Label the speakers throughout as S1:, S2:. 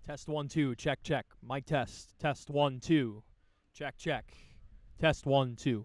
S1: Test 1 2. Check check. Mic test. Test 1 2. Check check. Test 1 2.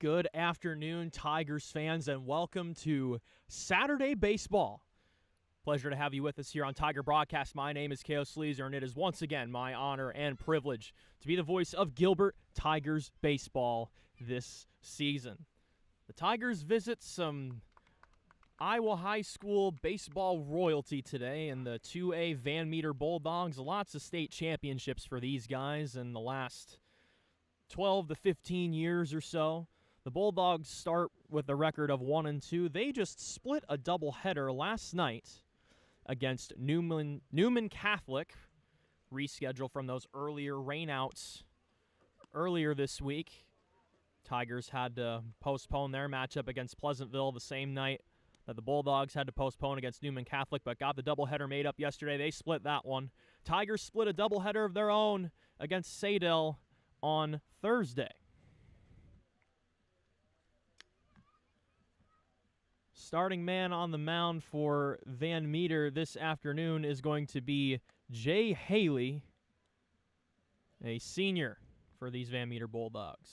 S1: Good afternoon, Tigers fans, and welcome to Saturday Baseball. Pleasure to have you with us here on Tiger Broadcast. My name is K.O. Sleazer, and it is once again my honor and privilege to be the voice of Gilbert Tigers baseball this season. The Tigers visit some Iowa High School baseball royalty today in the 2A Van Meter Bulldogs. Lots of state championships for these guys in the last 12 to 15 years or so. The Bulldogs start with a record of 1-2. They just split a doubleheader last night against Newman Catholic, rescheduled from those earlier rainouts earlier this week. Tigers had to postpone their matchup against Pleasantville the same night that the Bulldogs had to postpone against Newman Catholic, but got the doubleheader made up yesterday. They split that one. Tigers split a doubleheader of their own against Sadell on Thursday. Starting man on the mound for Van Meter this afternoon is going to be Jay Haley, a senior for these Van Meter Bulldogs.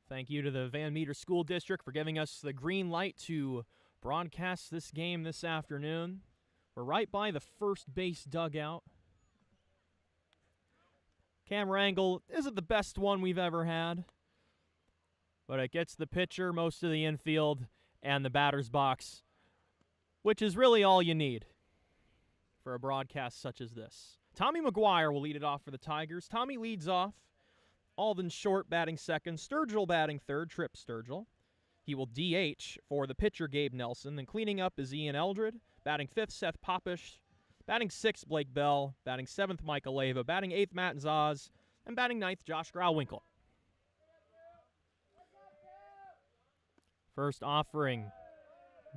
S1: Thank you to the Van Meter School District for giving us the green light to broadcast this game this afternoon. We're right by the first base dugout. Camera angle isn't the best one we've ever had, but it gets the pitcher, most of the infield, and the batter's box, which is really all you need for a broadcast such as this. Tommy McGuire will lead it off for the Tigers. Tommy leads off. Alden Short batting second. Sturgill batting third. Trip Sturgill. He will DH for the pitcher, Gabe Nelson. Then cleaning up is Ian Eldred. Batting fifth, Seth Popish. Batting sixth, Blake Bell. Batting seventh, Michael Leva. Batting eighth, Matt Zaz. And batting ninth, Josh Grauwinkle. First offering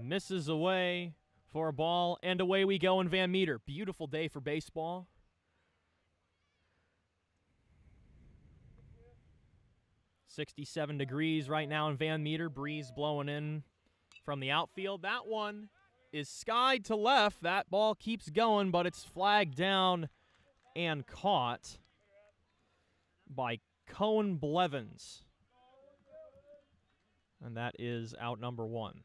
S1: misses away for a ball, and away we go in Van Meter. Beautiful day for baseball. .67 degrees right now in Van Meter. Breeze blowing in from the outfield. That one is skied to left. That ball keeps going, but it's flagged down and caught by Cohen Blevins. And that is out number one.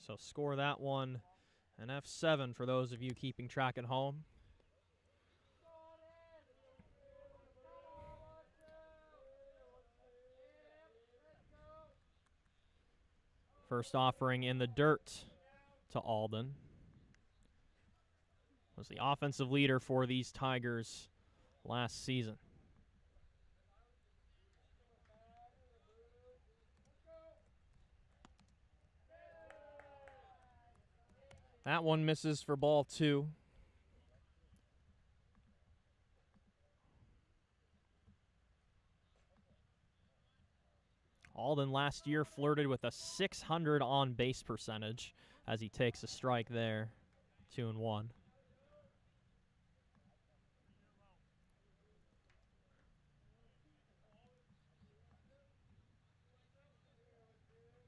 S1: So score that one an F7 for those of you keeping track at home. First offering in the dirt to Alden. Was the offensive leader for these Tigers last season. That one misses for ball two. Alden last year flirted with a .600 on-base percentage as he takes a strike there, 2-1.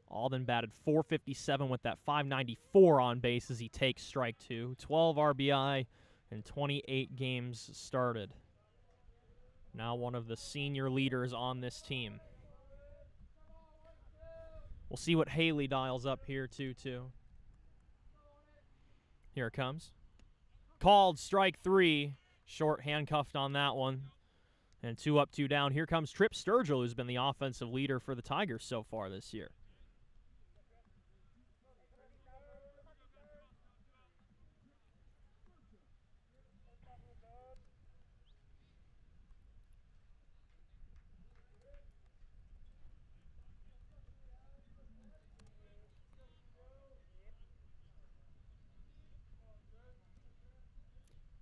S1: Alden batted .457 with that .594 on base as he takes strike two. 12 RBI and 28 games started. Now one of the senior leaders on this team. We'll see what Haley dials up here, 2-2. Here it comes. Called strike three. Short handcuffed on that one. And 2 up, 2 down. Here comes Trip Sturgill, who's been the offensive leader for the Tigers so far this year.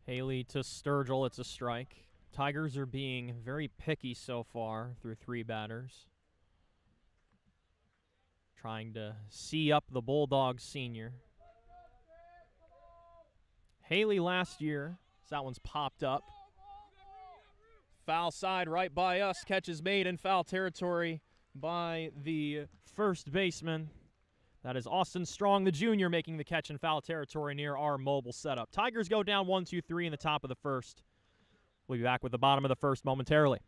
S1: Haley to Sturgill, it's a strike. Tigers are being very picky so far through 3 batters. Trying to see up the Bulldogs senior. Haley last year, so that one's popped up. Foul side right by us, catch is made in foul territory by the first baseman. That is Austin Strong, the junior, making the catch in foul territory near our mobile setup. Tigers go down 1-2-3 in the top of the first. We'll be back with the bottom of the first momentarily.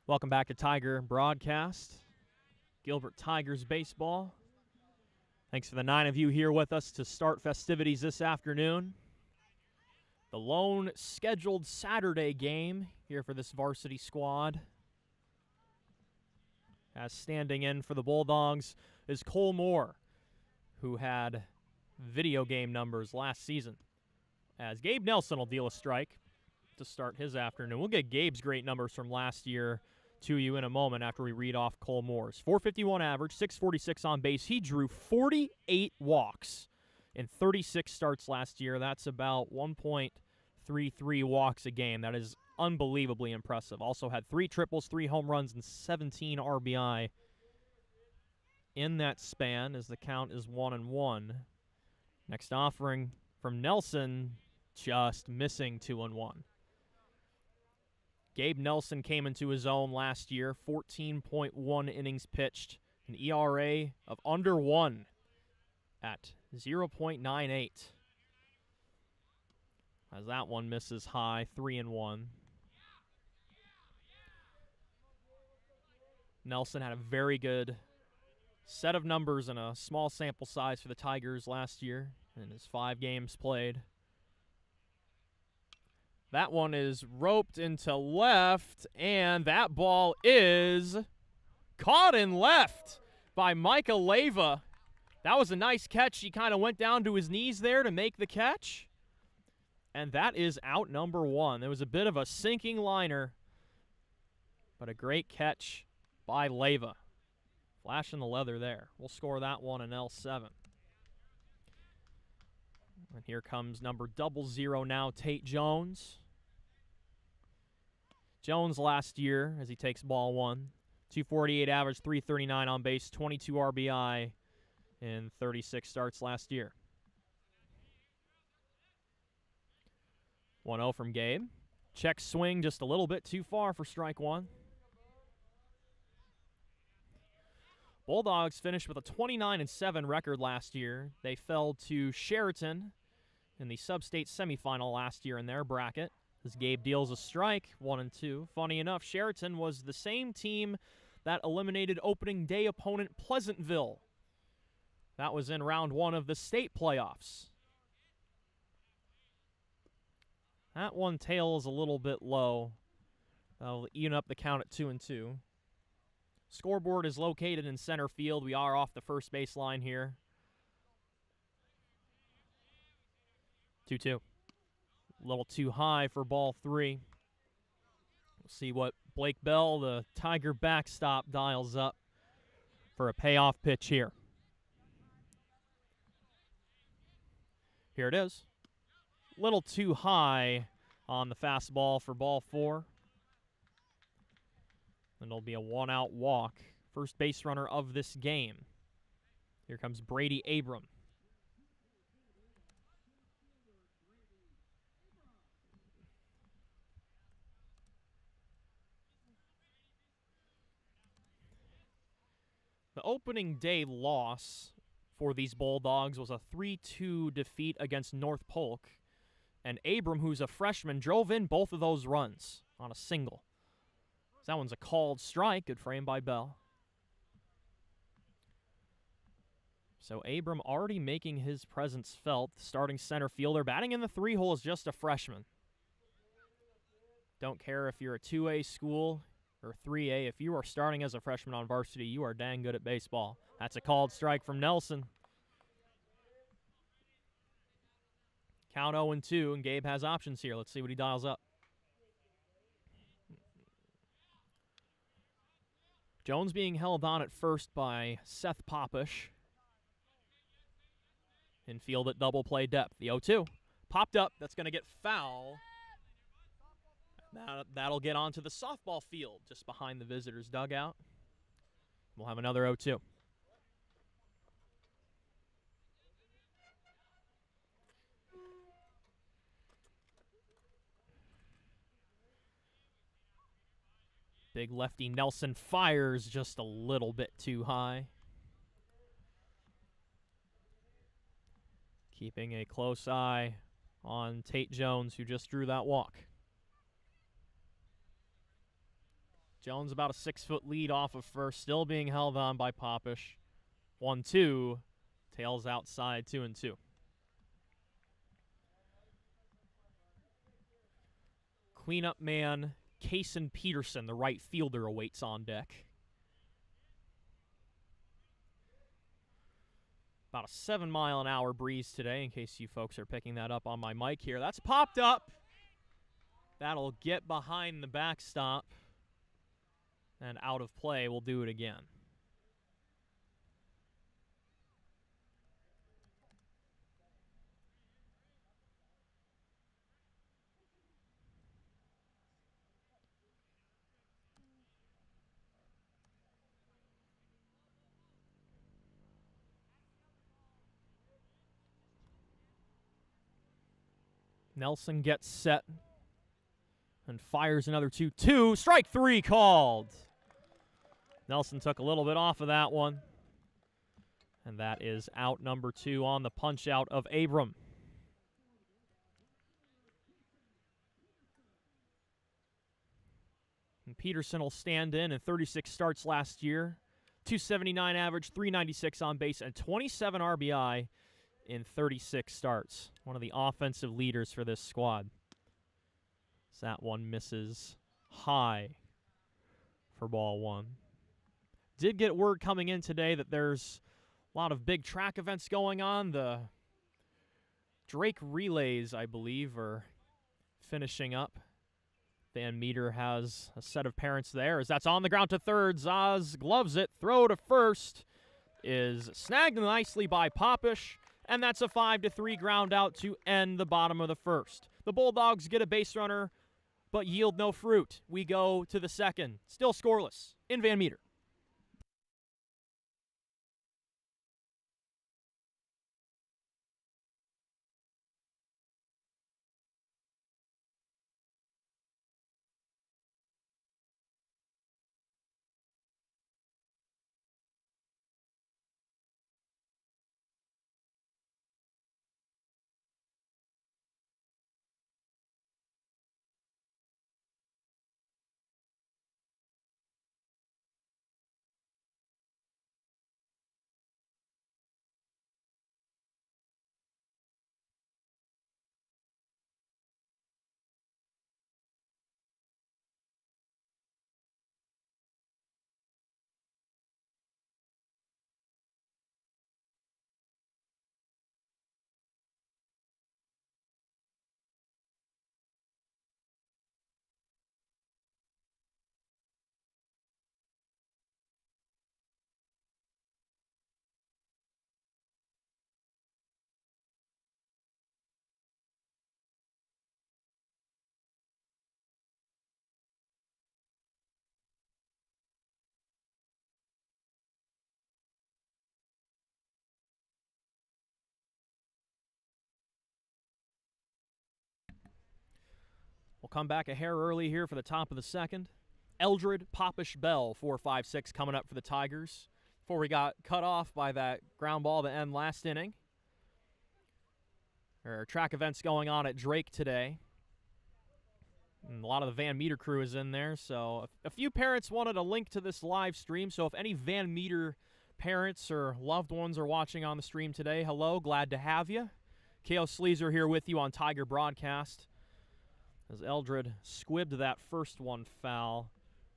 S1: Welcome back to Tiger Broadcast. Gilbert Tigers baseball. Thanks for the 9 of you here with us to start festivities this afternoon. The lone scheduled Saturday game here for this varsity squad. As standing in for the Bulldogs is Cole Moore, who had video game numbers last season. As Gabe Nelson will deal a strike to start his afternoon. We'll get Gabe's great numbers from last year to you in a moment after we read off Cole Moore's. 451 average, 646 on base. He drew 48 walks in 36 starts last year. That's about 1.33 walks a game. That is unbelievably impressive. Also had 3 triples, 3 home runs, and 17 RBI in that span as the count is 1-1. Next offering from Nelson, just missing 2-1. Gabe Nelson came into his own last year, 14.1 innings pitched, an ERA of under 1 at 0.98. As that one misses high, 3-1. Nelson had a very good set of numbers and a small sample size for the Tigers last year in his 5 games played. That one is roped into left, and that ball is caught in left by Micah Leyva. That was a nice catch. He kind of went down to his knees there to make the catch. And that is out number 1. There was a bit of a sinking liner, but a great catch by Leyva. Flashing the leather there. We'll score that one an L7. And here comes number 00 now, Tate Jones. Jones last year, as he takes ball 1, 248 average, 339 on base, 22 RBI in 36 starts last year. 1-0 from Gabe. Check swing just a little bit too far for strike 1. Bulldogs finished with a 29-7 record last year. They fell to Sheraton in the sub-state semifinal last year in their bracket. As Gabe deals a strike, 1-2. Funny enough, Sheraton was the same team that eliminated opening day opponent Pleasantville. That was in round 1 of the state playoffs. That one tails a little bit low. That'll even up the count at 2-2. Scoreboard is located in center field. We are off the first baseline here. 2-2. A little too high for ball 3. We'll see what Blake Bell, the Tiger backstop, dials up for a payoff pitch here. Here it is. Little too high on the fastball for ball 4. And it'll be a 1-out walk. First base runner of this game. Here comes Brady Abram. The opening day loss for these Bulldogs was a 3-2 defeat against North Polk. And Abram, who's a freshman, drove in both of those runs on a single. That one's a called strike. Good frame by Bell. So Abram already making his presence felt. Starting center fielder. Batting in the 3-hole is just a freshman. Don't care if you're a 2A school or 3A. If you are starting as a freshman on varsity, you are dang good at baseball. That's a called strike from Nelson. Count 0-2, and Gabe has options here. Let's see what he dials up. Jones being held on at first by Seth Popish. Infield at double play depth. The 0-2. Popped up. That's going to get foul. That'll get onto the softball field just behind the visitors' dugout. We'll have another 0-2. Big lefty Nelson fires just a little bit too high. Keeping a close eye on Tate Jones, who just drew that walk. Jones about a 6-foot lead off of first, still being held on by Popish. 1-2, tails outside, 2-2. Cleanup man Kason Peterson, the right fielder, awaits on deck. About a 7-mile-an-hour breeze today, in case you folks are picking that up on my mic here. That's popped up. That'll get behind the backstop. And out of play, we'll do it again. Nelson gets set and fires another 2-2. Strike 3 called. Nelson took a little bit off of that one. And that is out number 2 on the punch out of Abram. And Peterson will stand in 36 starts last year. 279 average, 396 on base, and 27 RBI in 36 starts. One of the offensive leaders for this squad. So that one misses high for ball 1. Did get word coming in today that there's a lot of big track events going on. The Drake relays, I believe, are finishing up. Van Meter has a set of parents there as that's on the ground to third. Zaz gloves it. Throw to first is snagged nicely by Popish. And that's a 5-3 ground out to end the bottom of the first. The Bulldogs get a base runner, but yield no fruit. We go to the second. Still scoreless in Van Meter. come back a hair early here for the top of the second. Eldred, Popish, Bell, 4-5-6 coming up for the Tigers before we got cut off by that ground ball to end last inning. There are track events going on at Drake today. And a lot of the Van Meter crew is in there, so a few parents wanted a link to this live stream, so if any Van Meter parents or loved ones are watching on the stream today, hello, glad to have you. K.O. Sleazer here with you on Tiger Broadcast as Eldred squibbed that first one foul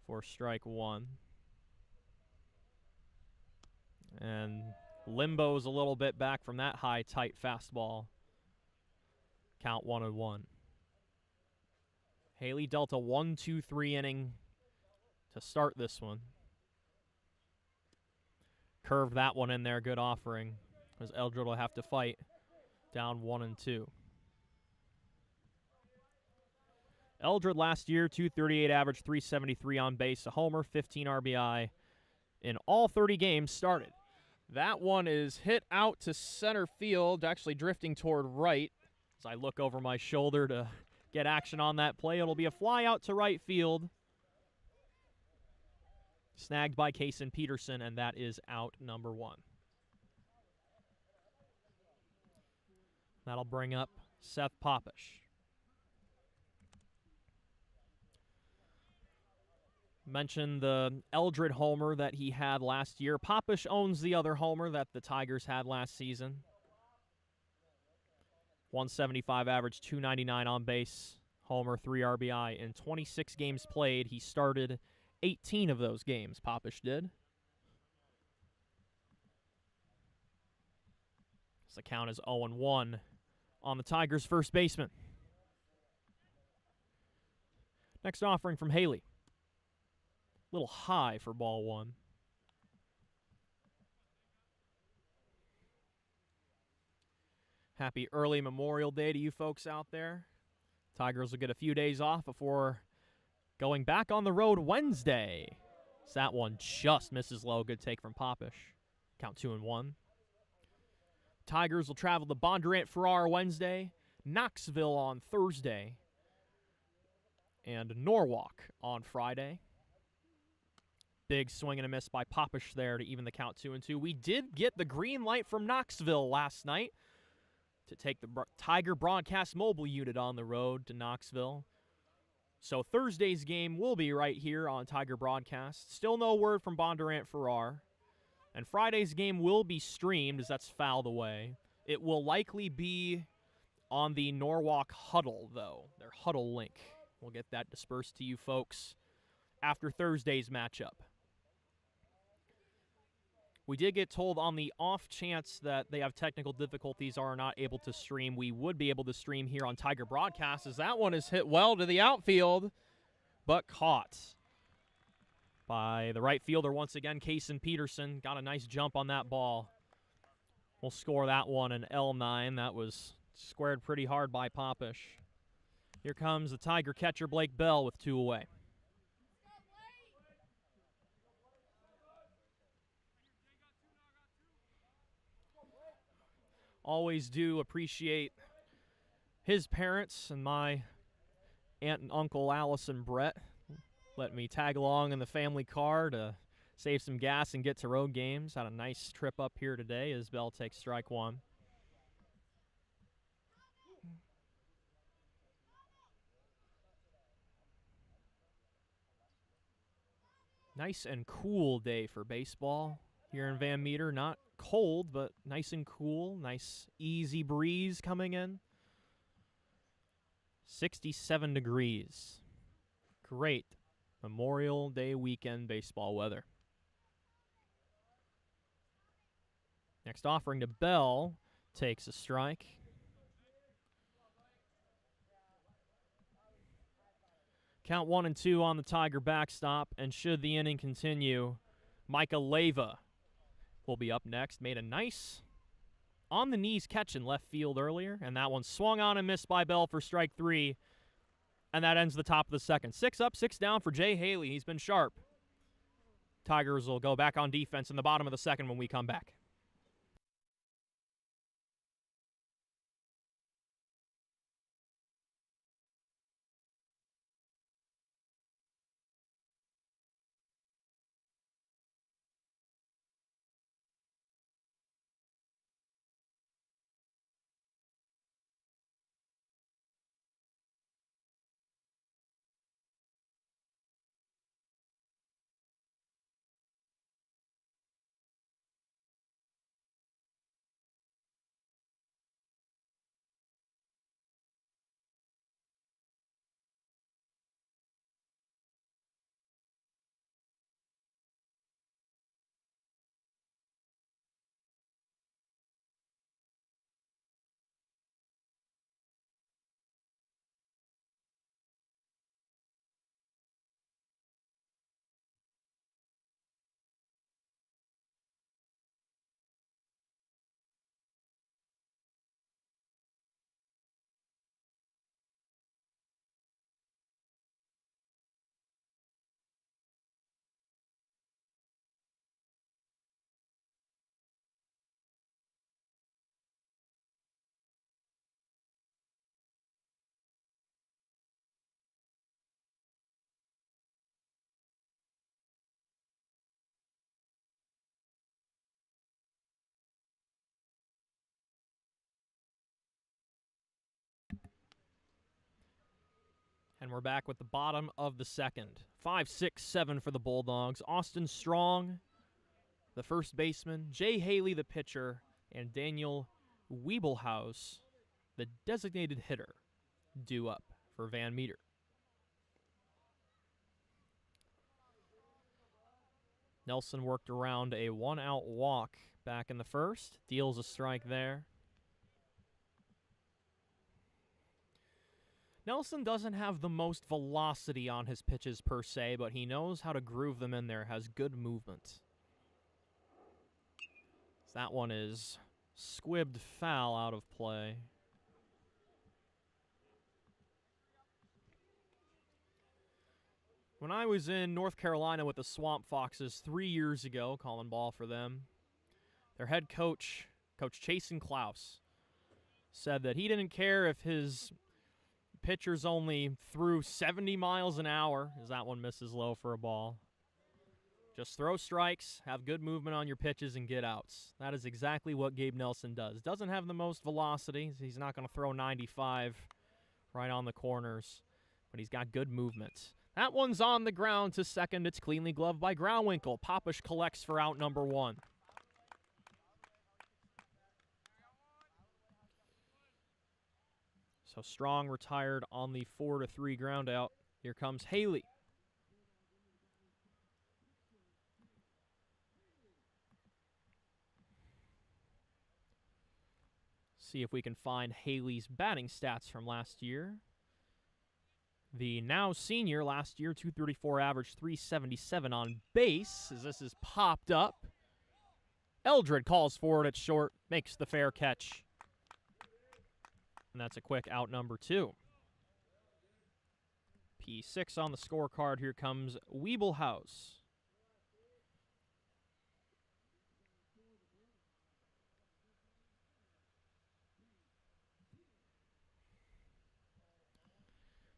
S1: for strike one. And limbo's a little bit back from that high, tight fastball. Count 1-1. Haley dealt a 1-2-3 inning to start this one. Curved that one in there, good offering, as Eldred will have to fight down 1-2. Eldred last year, 238 average, 373 on base, a homer, 15 RBI in all 30 games started. That one is hit out to center field, actually drifting toward right. As I look over my shoulder to get action on that play, it'll be a fly out to right field. Snagged by Kason Peterson, and that is out number one. That'll bring up Seth Popish. Mentioned the Eldred homer that he had last year. Popish owns the other homer that the Tigers had last season. 175 average, 299 on base, homer, 3 RBI. In 26 games played, he started 18 of those games, Popish did. So the count is 0-1 on the Tigers' first baseman. Next offering from Haley. A little high for ball one. Happy early Memorial Day to you folks out there. Tigers will get a few days off before going back on the road Wednesday. So that one just misses low. Good take from Popish. Count 2-1. Tigers will travel to Bondurant-Farrar Wednesday, Knoxville on Thursday, and Norwalk on Friday. Big swing and a miss by Popish there to even the count 2-2. We did get the green light from Knoxville last night to take the Tiger Broadcast mobile unit on the road to Knoxville. So Thursday's game will be right here on Tiger Broadcast. Still no word from Bondurant-Farrar. And Friday's game will be streamed as that's fouled away. It will likely be on the Norwalk Huddle, though. Their Huddle link. We'll get that dispersed to you folks after Thursday's matchup. We did get told on the off chance that they have technical difficulties or are not able to stream, we would be able to stream here on Tiger Broadcast, as that one is hit well to the outfield, but caught by the right fielder once again, Kason Peterson. Got a nice jump on that ball. We'll score that one an L9. That was squared pretty hard by Popish. Here comes the Tiger catcher, Blake Bell, with 2 away. Always do appreciate his parents and my aunt and uncle Alice and Brett let me tag along in the family car to save some gas and get to road games. Had a nice trip up here today as Bell takes strike one. Nice and cool day for baseball here in Van Meter. Not cold, but nice and cool. Nice easy breeze coming in. 67 degrees. Great Memorial Day weekend baseball weather. Next offering to Bell takes a strike. Count 1-2 on the Tiger backstop, and should the inning continue, Micah Leyva will be up next. Made a nice on-the-knees catch in left field earlier, and that one swung on and missed by Bell for strike 3, and that ends the top of the second. 6 up, 6 down for Jay Haley. He's been sharp. Tigers will go back on defense in the bottom of the second when we come back. And we're back with the bottom of the second. 5-6-7 for the Bulldogs. Austin Strong, the first baseman, Jay Haley, the pitcher, and Daniel Wiebelhaus, the designated hitter, due up for Van Meter. Nelson worked around a one-out walk back in the first. Deals a strike there. Nelson doesn't have the most velocity on his pitches per se, but he knows how to groove them in there, has good movement. That one is squibbed foul out of play. When I was in North Carolina with the Swamp Foxes 3 years ago, calling ball for them, their head coach, Coach Chasen Klaus, said that he didn't care if his pitchers only threw 70 miles an hour, as that one misses low for a ball. Just throw strikes, have good movement on your pitches, and get outs. That is exactly what Gabe Nelson does. Doesn't have the most velocity. He's not going to throw 95 right on the corners, but he's got good movement. That one's on the ground to second. It's cleanly gloved by Groundwinkle. Popish collects for out number 1. So Strong retired on the 4-3 ground out. Here comes Haley. See if we can find Haley's batting stats from last year. The now senior last year, 234 average, 377 on base, as this is popped up. Eldred calls for it at short, makes the fair catch. And that's a quick out number 2. P6 on the scorecard. Here comes Wiebelhaus.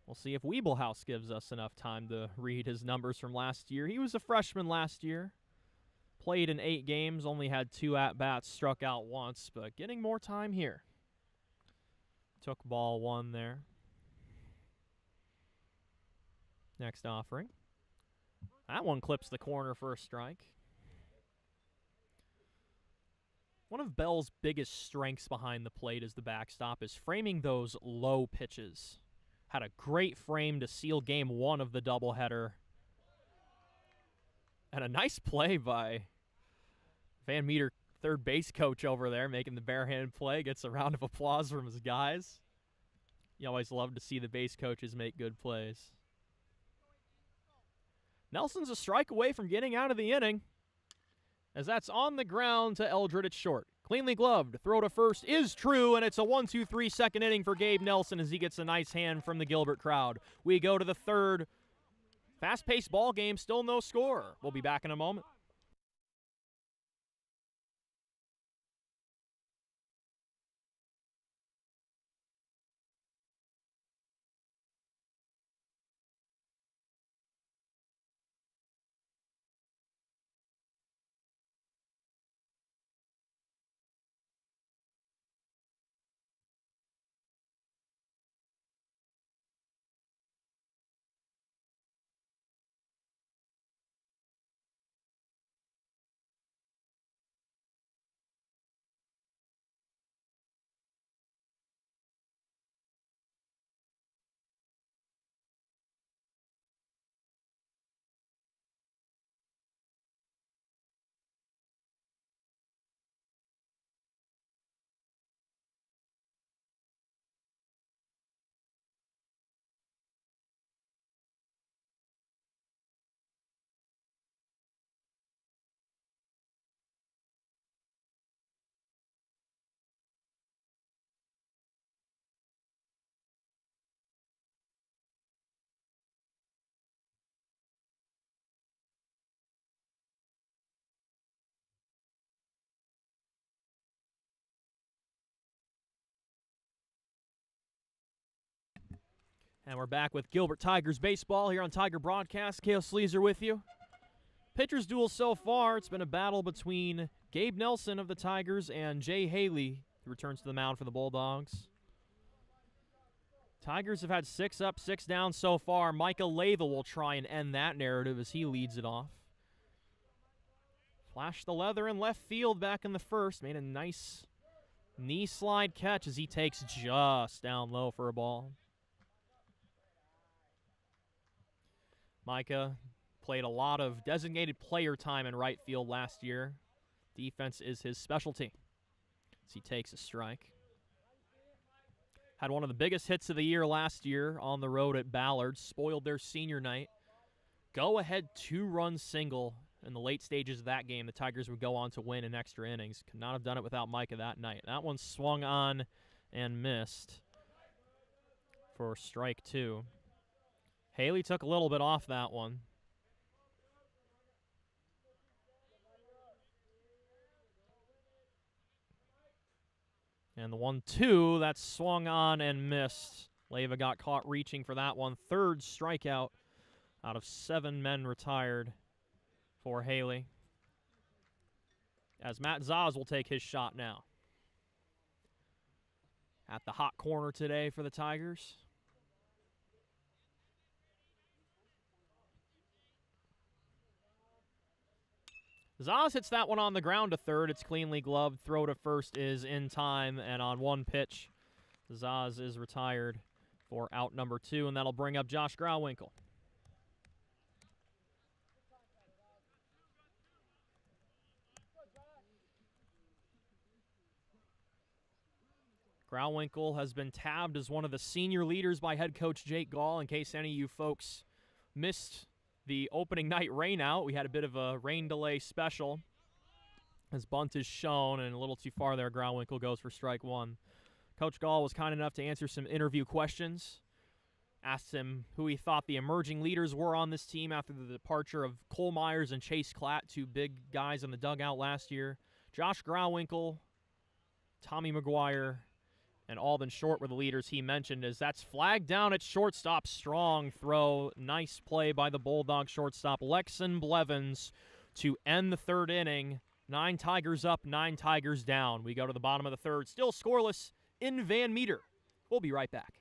S1: We'll see if Wiebelhaus gives us enough time to read his numbers from last year. He was a freshman last year. Played in 8 games, only had 2 at-bats, struck out once, but getting more time here. Took ball 1 there. Next offering. That one clips the corner for a strike. One of Bell's biggest strengths behind the plate as the backstop is framing those low pitches. Had a great frame to seal game 1 of the doubleheader. And a nice play by Van Meter, third base coach over there, making the barehanded play. Gets a round of applause from his guys. You always love to see the base coaches make good plays. Nelson's a strike away from getting out of the inning, as that's on the ground to Eldred at short. Cleanly gloved. Throw to first is true, and it's a 1-2-3 second inning for Gabe Nelson as he gets a nice hand from the Gilbert crowd. We go to the third. Fast-paced ball game, still no score. We'll be back in a moment. And we're back with Gilbert Tigers baseball here on Tiger Broadcast. Cale Sleezer with you. Pitchers duel so far. It's been a battle between Gabe Nelson of the Tigers and Jay Haley, who returns to the mound for the Bulldogs. Tigers have had 6 up, 6 down so far. Micah Latha will try and end that narrative as he leads it off. Flashed the leather in left field back in the first. Made a nice knee slide catch as he takes just down low for a ball. Micah played a lot of designated player time in right field last year. Defense is his specialty as he takes a strike. Had one of the biggest hits of the year last year on the road at Ballard. Spoiled their senior night. Go-ahead 2-run single in the late stages of that game. The Tigers would go on to win in extra innings. Could not have done it without Micah that night. That one swung on and missed for strike 2. Haley took a little bit off that one. And the 1-2, that swung on and missed. Latha got caught reaching for that one. 3rd strikeout out of 7 men retired for Haley. As Matt Zaz will take his shot now. At the hot corner today for the Tigers. Zaz hits that one on the ground to third. It's cleanly gloved. Throw to first is in time, and on one pitch, Zaz is retired for out number 2, and that'll bring up Josh Grauwinkle. Grauwinkle has been tabbed as one of the senior leaders by head coach Jake Gall. In case any of you folks missed the opening night rain out, we had a bit of a rain delay special. As bunt is shown, and a little too far there, Grauwinkle goes for strike 1. Coach Gall was kind enough to answer some interview questions. Asked him who he thought the emerging leaders were on this team after the departure of Cole Myers and Chase Klatt, 2 big guys in the dugout last year. Josh Grauwinkle, Tommy McGuire, and Alden Short were the leaders he mentioned, as that's flagged down at shortstop. Strong throw. Nice play by the Bulldog shortstop, Lexon Blevins, to end the 3rd inning. 9 Tigers up, 9 Tigers down. We go to the bottom of the 3rd. Still scoreless in Van Meter. We'll be right back.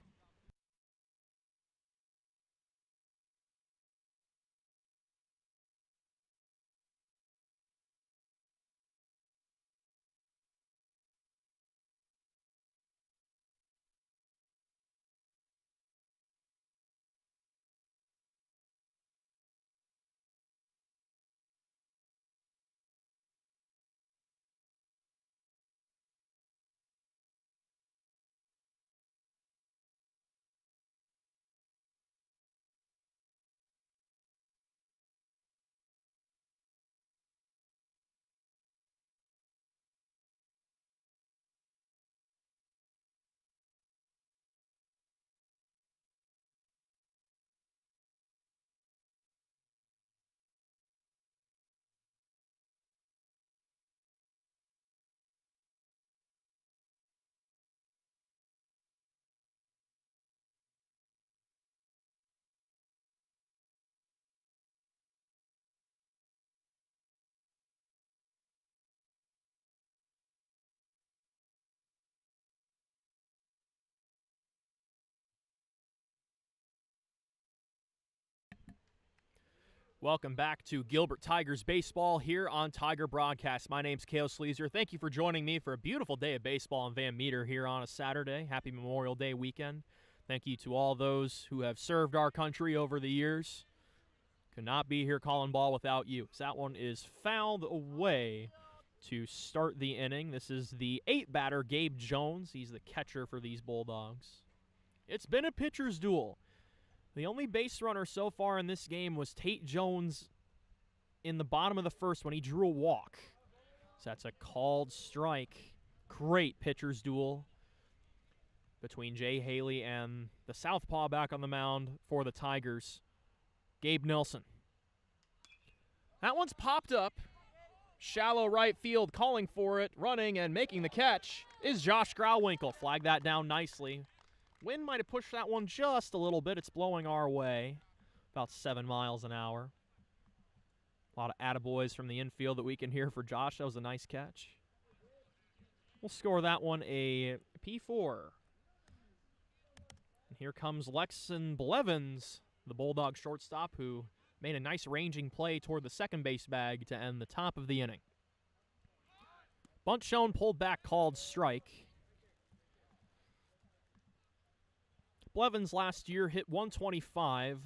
S1: Welcome back to Gilbert Tigers baseball here on Tiger Broadcast. My name's Cale Sleazer. Thank you for joining me for a beautiful day of baseball in Van Meter here on a Saturday. Happy Memorial Day weekend. Thank you to all those who have served our country over the years. Could not be here calling ball without you. So that one is fouled away to start the inning. This is the 8th batter, Gabe Jones. He's the catcher for these Bulldogs. It's been a pitcher's duel. The only base runner so far in this game was Tate Jones in the bottom of the 1st when he drew a walk. So that's a called strike. Great pitcher's duel between Jay Haley and the southpaw back on the mound for the Tigers, Gabe Nelson. That one's popped up. Shallow right field, calling for it, running and making the catch is Josh Grauwinkle. Flag that down nicely. Wind might have pushed that one just a little bit. It's blowing our way, about 7 miles an hour. A lot of attaboys from the infield that we can hear for Josh. That was a nice catch. We'll score that one a P4. And here comes Lexon Blevins, the Bulldog shortstop, who made a nice ranging play toward the second base bag to end the top of the inning. Bunt shown, pulled back, called strike. Blevins last year hit 125,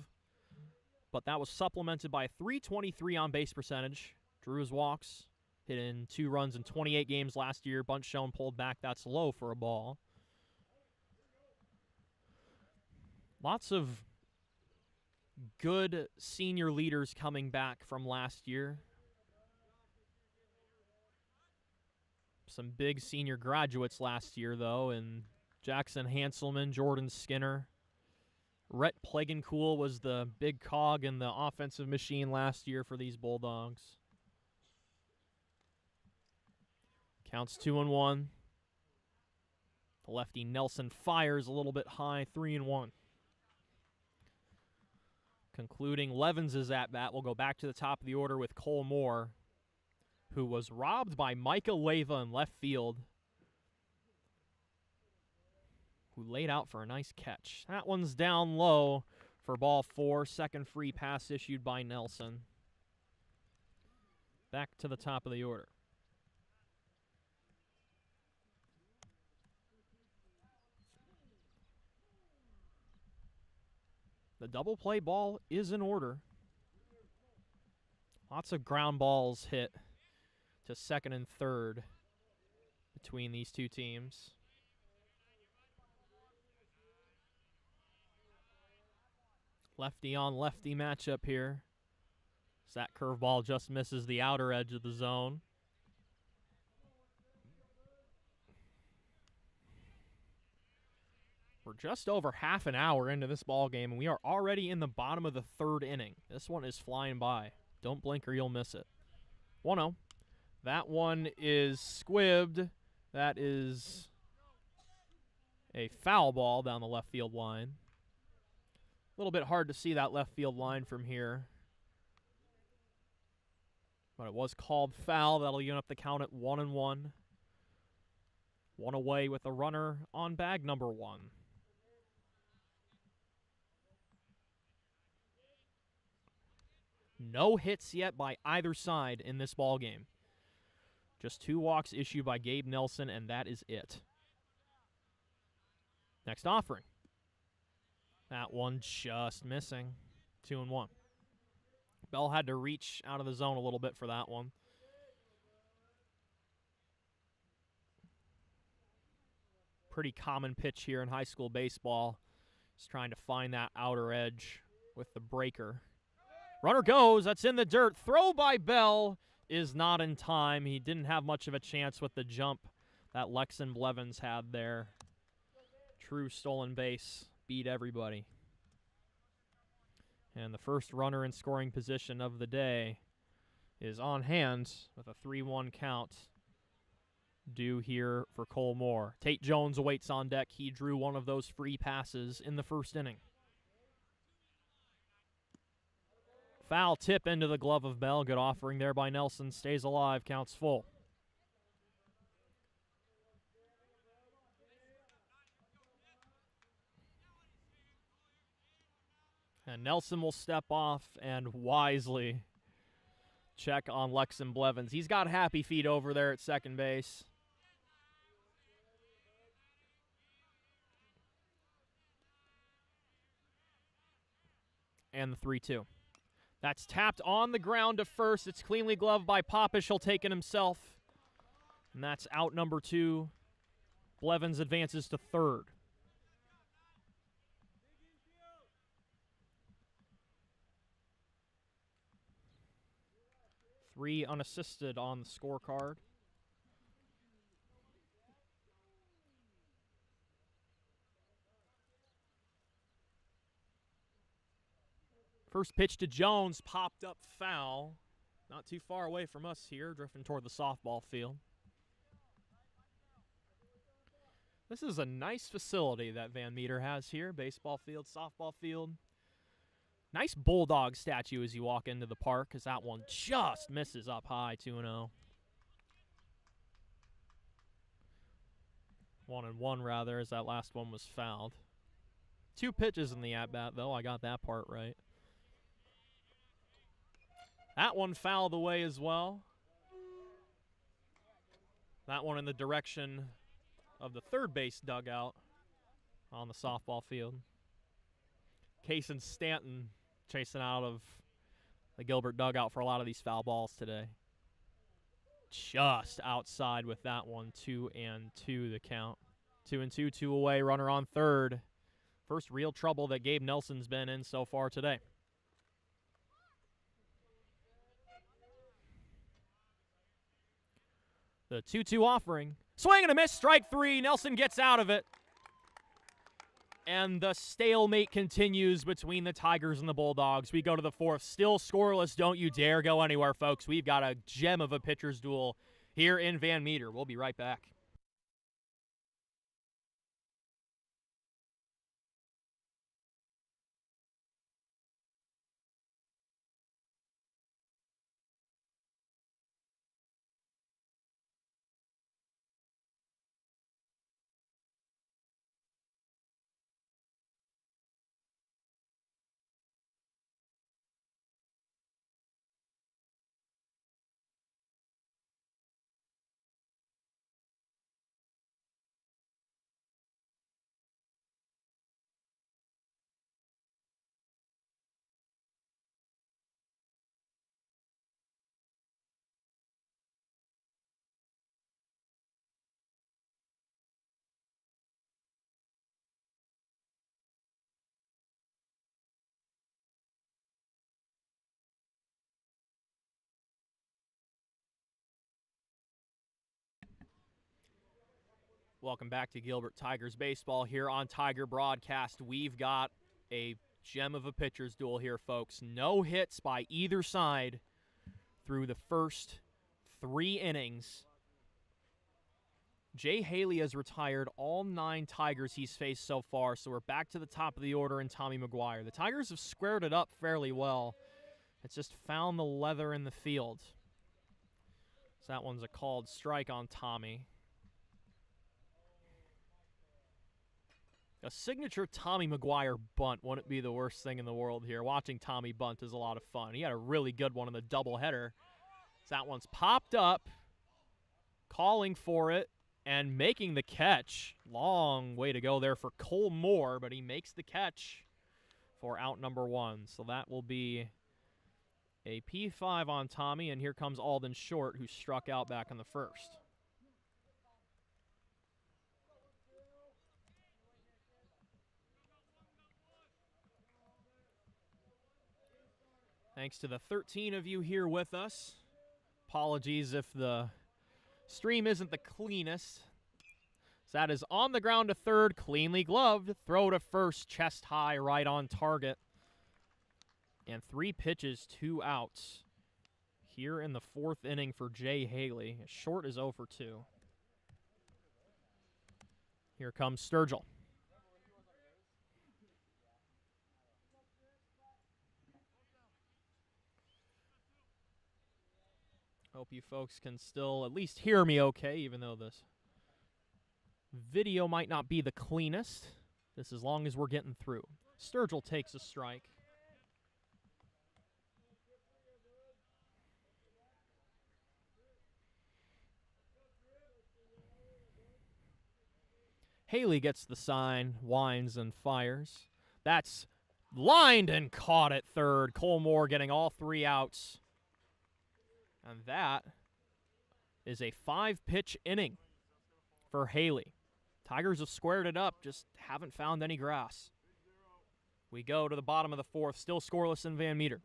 S1: but that was supplemented by a 323 on-base percentage. Drew his walks, hit in 2 runs in 28 games last year. Bunt shown, pulled back, that's low for a ball. Lots of good senior leaders coming back from last year. Some big senior graduates last year, though, and Jackson Hanselman, Jordan Skinner. Rhett Plegancool was the big cog in the offensive machine last year for these Bulldogs. Counts 2-1. The lefty Nelson fires a little bit high, 3-1. Concluding Levins' at-bat, we'll go back to the top of the order with Cole Moore, who was robbed by Micah Leyva in left field, who laid out for a nice catch. That one's down low for ball 4. Second free pass issued by Nelson. Back to the top of the order. The double play ball is in order. Lots of ground balls hit to second and third between these two teams. Lefty on lefty matchup here. So that curveball just misses the outer edge of the zone. We're just over half an hour into this ball game, and we are already in the bottom of the 3rd inning. This one is flying by. Don't blink or you'll miss it. 1-0. That one is squibbed. That is a foul ball down the left field line. A little bit hard to see that left field line from here. But it was called foul. That'll even up the count at 1-1. One away with a runner on bag number 1. No hits yet by either side in this ball game. Just 2 walks issued by Gabe Nelson, and that is it. Next offering. That one just missing. 2-1. Bell had to reach out of the zone a little bit for that one. Pretty common pitch here in high school baseball. Just trying to find that outer edge with the breaker. Runner goes. That's in the dirt. Throw by Bell is not in time. He didn't have much of a chance with the jump that Lexon Blevins had there. True stolen base. Beat everybody. And the first runner in scoring position of the day is on hand with a 3-1 count due here for Cole Moore. Tate Jones awaits on deck. He drew one of those free passes in the first inning. Foul tip into the glove of Bell. Good offering there by Nelson. Stays alive. Counts full. And Nelson will step off and wisely check on Lexon Blevins. He's got happy feet over there at second base. And the 3-2. That's tapped on the ground to first. It's cleanly gloved by Popish. He'll take it himself. And that's out number 2. Blevins advances to third. Three unassisted on the scorecard. First pitch to Jones, popped up foul. Not too far away from us here, drifting toward the softball field. This is a nice facility that Van Meter has here. Baseball field, softball field. Nice bulldog statue as you walk into the park, because that one just misses up high, 2-0. 1-1 rather, as that last one was fouled. 2 pitches in the at-bat, though. I got that part right. That one fouled away as well. That one in the direction of the third base dugout on the softball field. Case and Stanton chasing out of the Gilbert dugout for a lot of these foul balls today. Just outside with that one. 2-2 the count. 2-2, 2 away, runner on third. First real trouble that Gabe Nelson's been in so far today. The 2-2 offering. Swing and a miss, strike 3. Nelson gets out of it. And the stalemate continues between the Tigers and the Bulldogs. We go to the 4th. Still scoreless. Don't you dare go anywhere, folks. We've got a gem of a pitcher's duel here in Van Meter. We'll be right back. Welcome back to Gilbert Tigers baseball here on Tiger Broadcast. We've got a gem of a pitcher's duel here, folks. No hits by either side through the first 3 innings. Jay Haley has retired all 9 Tigers he's faced so far, so we're back to the top of the order in Tommy McGuire. The Tigers have squared it up fairly well. It's just found the leather in the field. So that one's a called strike on Tommy. A signature Tommy McGuire bunt wouldn't be the worst thing in the world here. Watching Tommy bunt is a lot of fun. He had a really good one in the doubleheader. So that one's popped up, calling for it, and making the catch. Long way to go there for Cole Moore, but he makes the catch for out number 1. So that will be a P5 on Tommy, and here comes Alden Short, who struck out back in the first. Thanks to the 13 of you here with us. Apologies if the stream isn't the cleanest. So that is on the ground to third, cleanly gloved. Throw to first, chest high, right on target. And 3 pitches, 2 outs here in the 4th inning for Jay Haley. Short is 0 for 2. Here comes Sturgill. Hope you folks can still at least hear me okay, even though this video might not be the cleanest. This as long as we're getting through. Sturgill takes a strike. Haley gets the sign, winds and fires. That's lined and caught at third. Cole Moore getting all 3 outs. And that is a 5-pitch inning for Haley. Tigers have squared it up, just haven't found any grass. We go to the bottom of the 4th, still scoreless in Van Meter.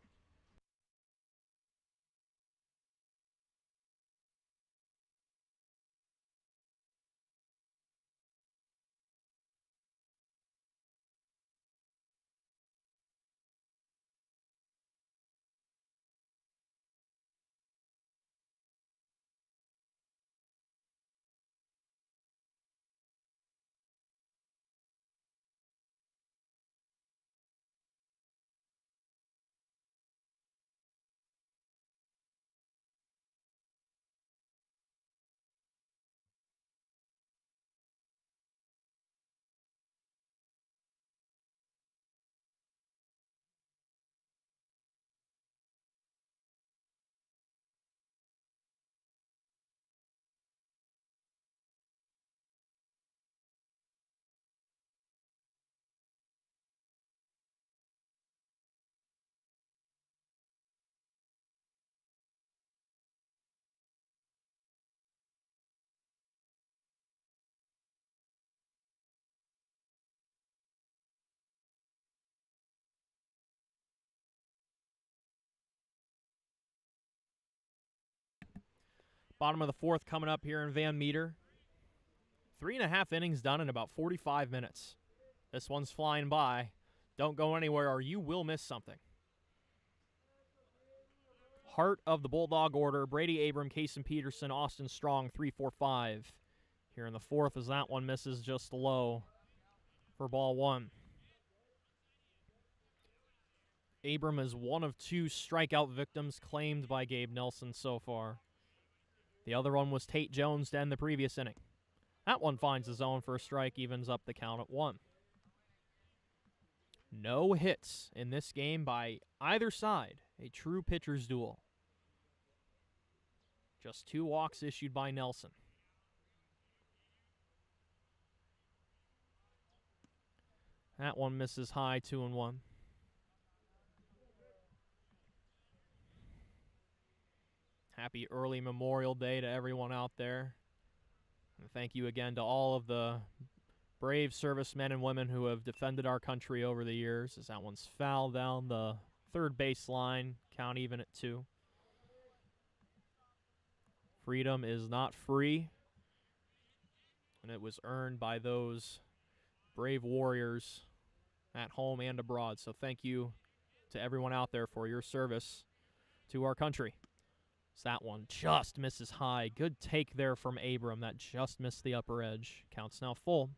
S1: Bottom of the fourth coming up here in Van Meter. 3.5 innings done in about 45 minutes. This one's flying by. Don't go anywhere or you will miss something. Heart of the Bulldog order, Brady Abram, Kason Peterson, Austin Strong, 3-4-5. Here in the fourth as that one misses just low for ball one. Abram is one of 2 strikeout victims claimed by Gabe Nelson so far. The other one was Tate Jones to end the previous inning. That one finds the zone for a strike, evens up the count at 1. No hits in this game by either side. A true pitcher's duel. Just 2 walks issued by Nelson. That one misses high, 2-1. Happy early Memorial Day to everyone out there. And thank you again to all of the brave servicemen and women who have defended our country over the years. As that one's foul down the third baseline, count even at 2. Freedom is not free, and it was earned by those brave warriors at home and abroad. So thank you to everyone out there for your service to our country. So that one just misses high. Good take there from Abram. That just missed the upper edge. Count's now full.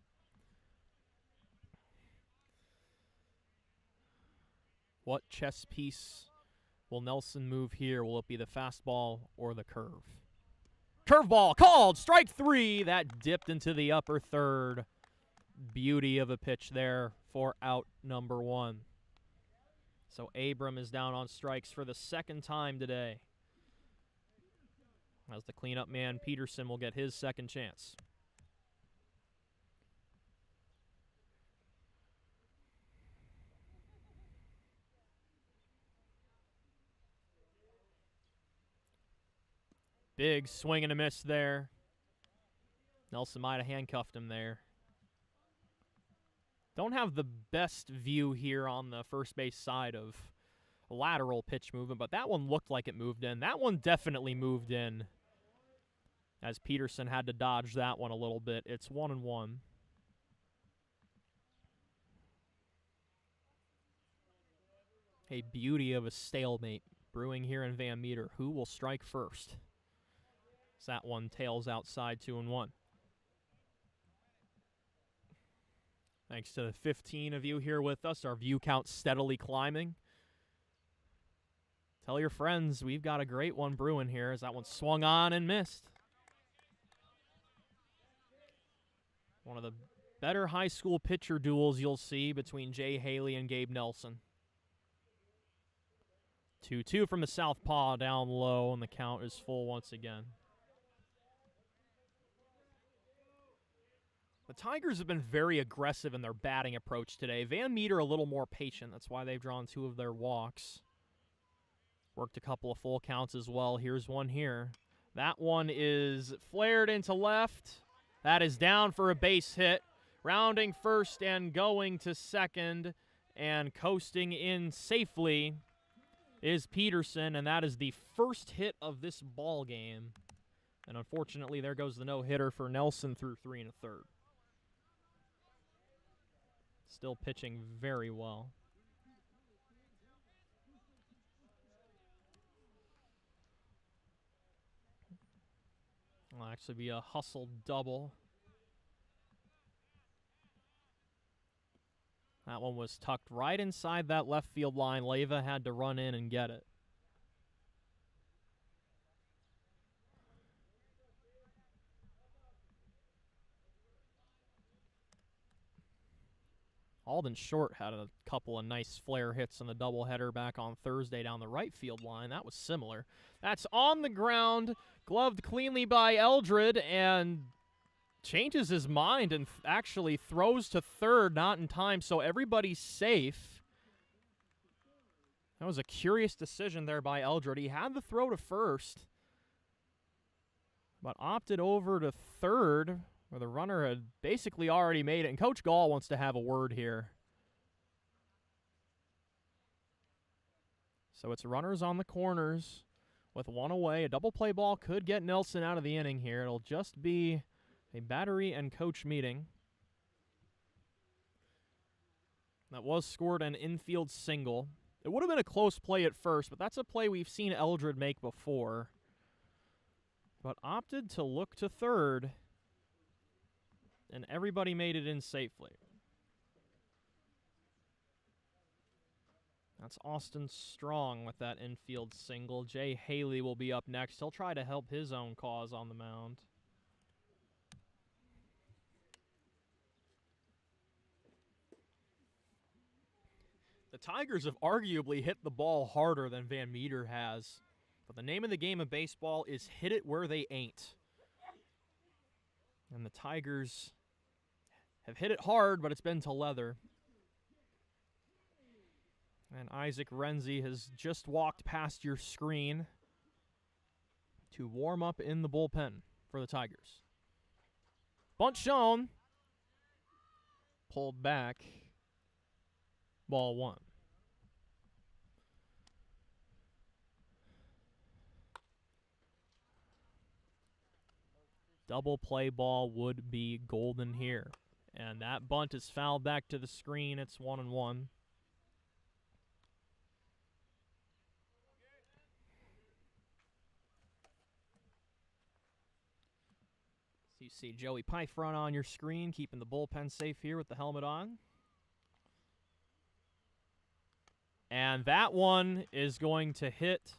S1: What chess piece will Nelson move here? Will it be the fastball or the curve? Curveball called. Strike 3. That dipped into the upper third. Beauty of a pitch there for out number 1. So Abram is down on strikes for the second time today. As the cleanup man, Peterson will get his second chance. Big swing and a miss there. Nelson might have handcuffed him there. Don't have the best view here on the first base side of lateral pitch movement, but that one looked like it moved in. That one definitely moved in, as Peterson had to dodge that one a little bit. It's 1-1. A beauty of a stalemate brewing here in Van Meter. Who will strike first? So that one tails outside, 2-1. Thanks to the 15 of you here with us, our view count steadily climbing. Tell your friends we've got a great one brewing here, as that one swung on and missed. One of the better high school pitcher duels you'll see between Jay Haley and Gabe Nelson. 2-2 from the southpaw down low, and the count is full once again. The Tigers have been very aggressive in their batting approach today. Van Meter a little more patient. That's why they've drawn 2 of their walks. Worked a couple of full counts as well. Here's one here. That one is flared into left. That is down for a base hit. Rounding first and going to second and coasting in safely is Peterson, and that is the first hit of this ball game. And unfortunately, there goes the no-hitter for Nelson through 3 1/3. Still pitching very well. Will actually be a hustle double. That one was tucked right inside that left field line. Leyva had to run in and get it. Alden Short had a couple of nice flare hits in the doubleheader back on Thursday down the right field line. That was similar. That's on the ground, gloved cleanly by Eldred, and changes his mind and actually throws to third, not in time, so everybody's safe. That was a curious decision there by Eldred. He had the throw to first, but opted over to third, where the runner had basically already made it. And Coach Gall wants to have a word here. So it's runners on the corners With one away, a double play ball could get Nelson out of the inning here. It'll just be a battery and coach meeting. That was scored an infield single. It would have been a close play at first, but that's a play we've seen Eldred make before. But opted to look to third, and everybody made it in safely. That's Austin Strong with that infield single. Jay Haley will be up next. He'll try to help his own cause on the mound. The Tigers have arguably hit the ball harder than Van Meter has. But the name of the game of baseball is hit it where they ain't. And the Tigers have hit it hard, but it's been to leather. And Isaac Renzi has just walked past your screen to warm up in the bullpen for the Tigers. Bunt shown. Pulled back. Ball one. Double play ball would be golden here. And that bunt is fouled back to the screen. It's 1-1. So you see Joey Pyfron on your screen, keeping the bullpen safe here with the helmet on. And that one is going to hit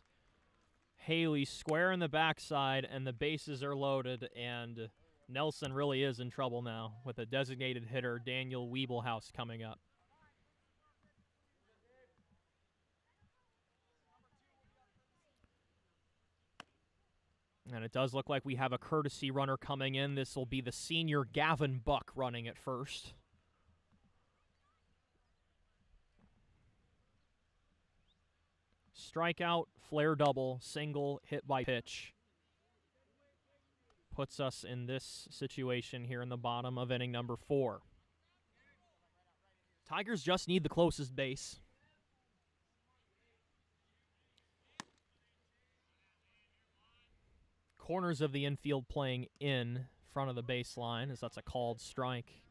S1: Haley square in the backside, and the bases are loaded, and Nelson really is in trouble now with a designated hitter, Daniel Wiebelhaus, coming up. And it does look like we have a courtesy runner coming in. This will be the senior Gavin Buck running at first. Strikeout, flare double, single, hit by pitch. Puts us in this situation here in the bottom of inning number 4. Tigers just need the closest base. Corners of the infield playing in front of the baseline, as that's a called strike.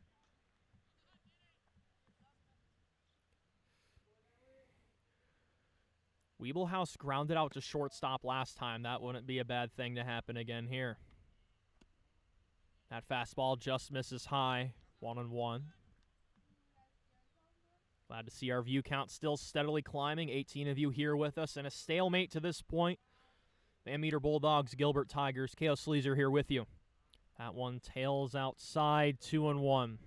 S1: Wiebelhaus grounded out to shortstop last time. That wouldn't be a bad thing to happen again here. That fastball just misses high. 1-1. Glad to see our view count still steadily climbing. 18 of you here with us, and a stalemate to this point. Van Meter Bulldogs, Gilbert Tigers. K.O. Sleazer here with you. That one tails outside. 2-1.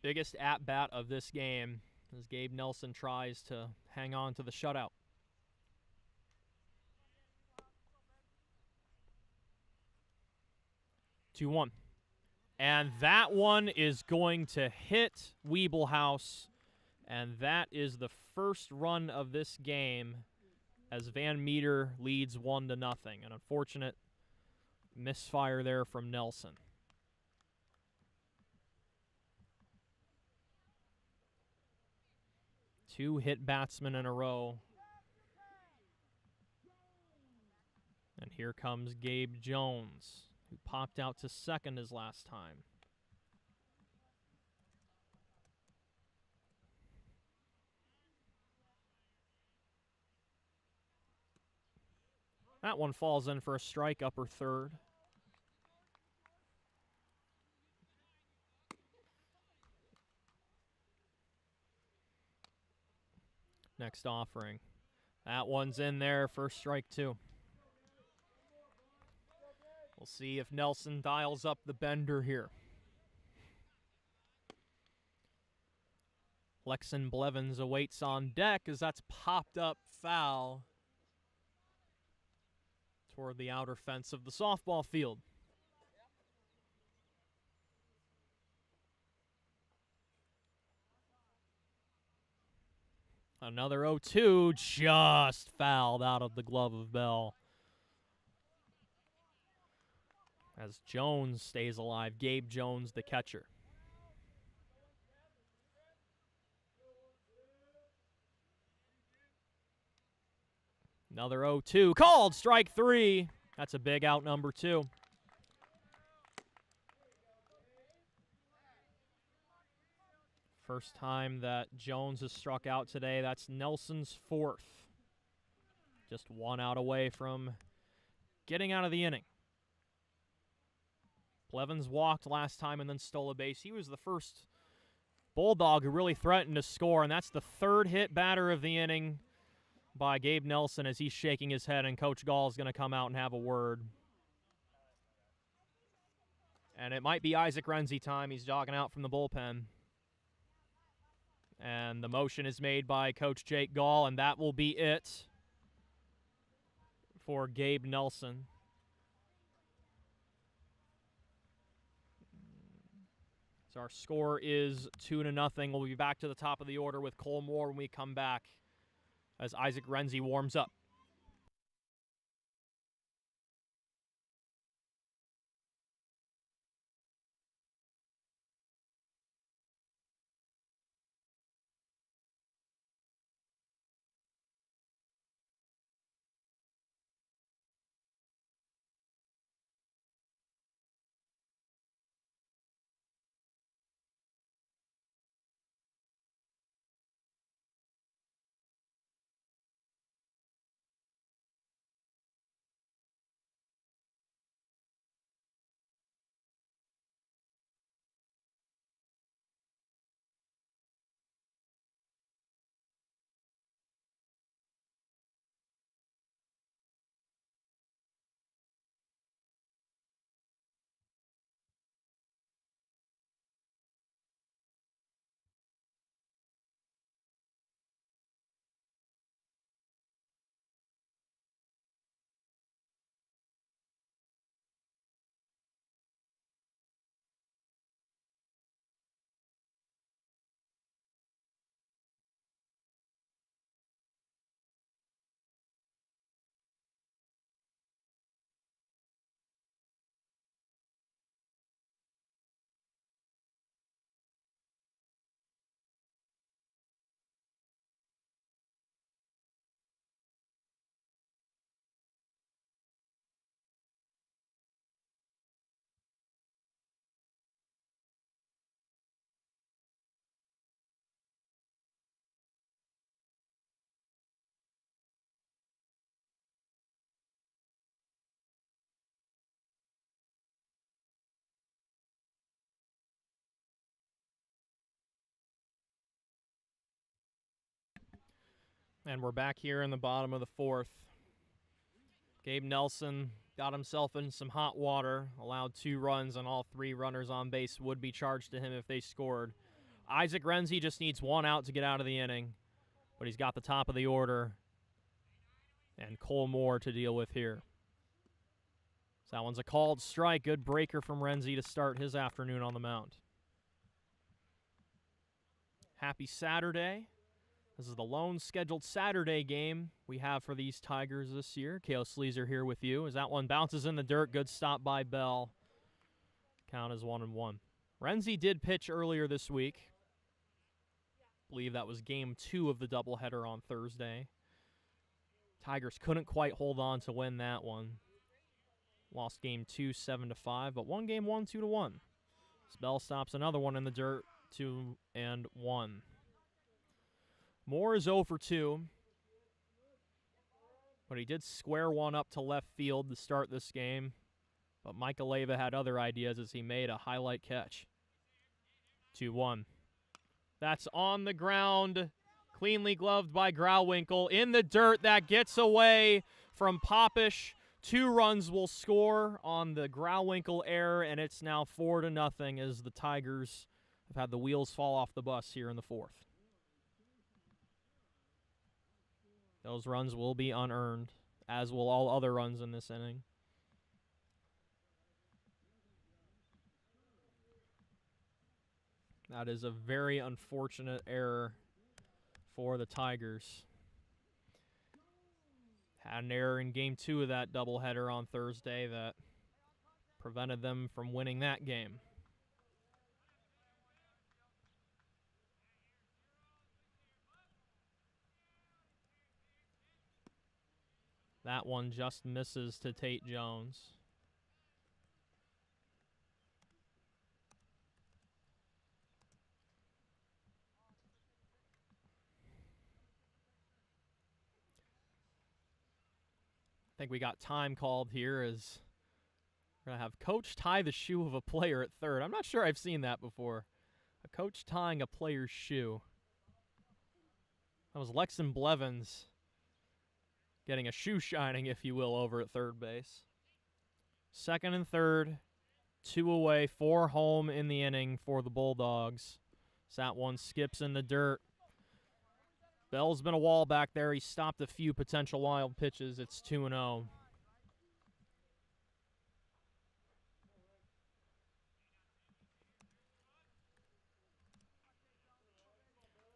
S1: Biggest at-bat of this game as Gabe Nelson tries to hang on to the shutout. 2-1. And that one is going to hit Wiebelhaus, and that is the first run of this game as Van Meter leads 1-0. An unfortunate misfire there from Nelson. Two hit batsmen in a row. And here comes Gabe Jones, who popped out to second his last time. That one falls in for a strike, upper third. Next offering. That one's in there for strike 2. We'll see if Nelson dials up the bender here. Lexon Blevins awaits on deck as that's popped up foul toward the outer fence of the softball field. Another 0-2, just fouled out of the glove of Bell. As Jones stays alive, Gabe Jones, the catcher. Another 0-2. Called strike 3. That's a big out, number 2. First time that Jones has struck out today. That's Nelson's 4th. Just 1 out away from getting out of the inning. Blevins walked last time and then stole a base. He was the first Bulldog who really threatened to score, and that's the 3rd hit batter of the inning by Gabe Nelson as he's shaking his head, and Coach Gall is going to come out and have a word. And it might be Isaac Renzi time. He's jogging out from the bullpen. And the motion is made by Coach Jake Gall, and that will be it for Gabe Nelson. So our score is 2-0. We'll be back to the top of the order with Cole Moore when we come back as Isaac Renzi warms up. And we're back here in the bottom of the 4th. Gabe Nelson got himself in some hot water, allowed 2 runs, and all 3 runners on base would be charged to him if they scored. Isaac Renzi just needs 1 out to get out of the inning, but he's got the top of the order and Cole Moore to deal with here. So that one's a called strike. Good breaker from Renzi to start his afternoon on the mound. Happy Saturday. This is the lone scheduled Saturday game we have for these Tigers this year. K.O. Sleazer here with you as that one bounces in the dirt. Good stop by Bell. Count is 1-1. Renzi did pitch earlier this week. I believe that was game 2 of the doubleheader on Thursday. Tigers couldn't quite hold on to win that one. Lost game 2, 7-5, but won game 1, 2-1. Bell stops another one in the dirt, 2-1. Moore is 0 for 2, but he did square one up to left field to start this game. But Mike Aleva had other ideas as he made a highlight catch. 2-1. That's on the ground, cleanly gloved by Grauwinkle. In the dirt, that gets away from Popish. 2 runs will score on the Grauwinkle error, and it's now 4-0 as the Tigers have had the wheels fall off the bus here in the 4th. Those runs will be unearned, as will all other runs in this inning. That is a very unfortunate error for the Tigers. Had an error in game 2 of that doubleheader on Thursday that prevented them from winning that game. That one just misses to Tate Jones. I think we got time called here as we're going to have coach tie the shoe of a player at third. I'm not sure I've seen that before. A coach tying a player's shoe. That was Lexon Blevins getting a shoe shining, if you will, over at third base. Second and third, 2 away, 4 home in the inning for the Bulldogs. So that one skips in the dirt. Bell's been a wall back there. He stopped a few potential wild pitches. It's 2-0.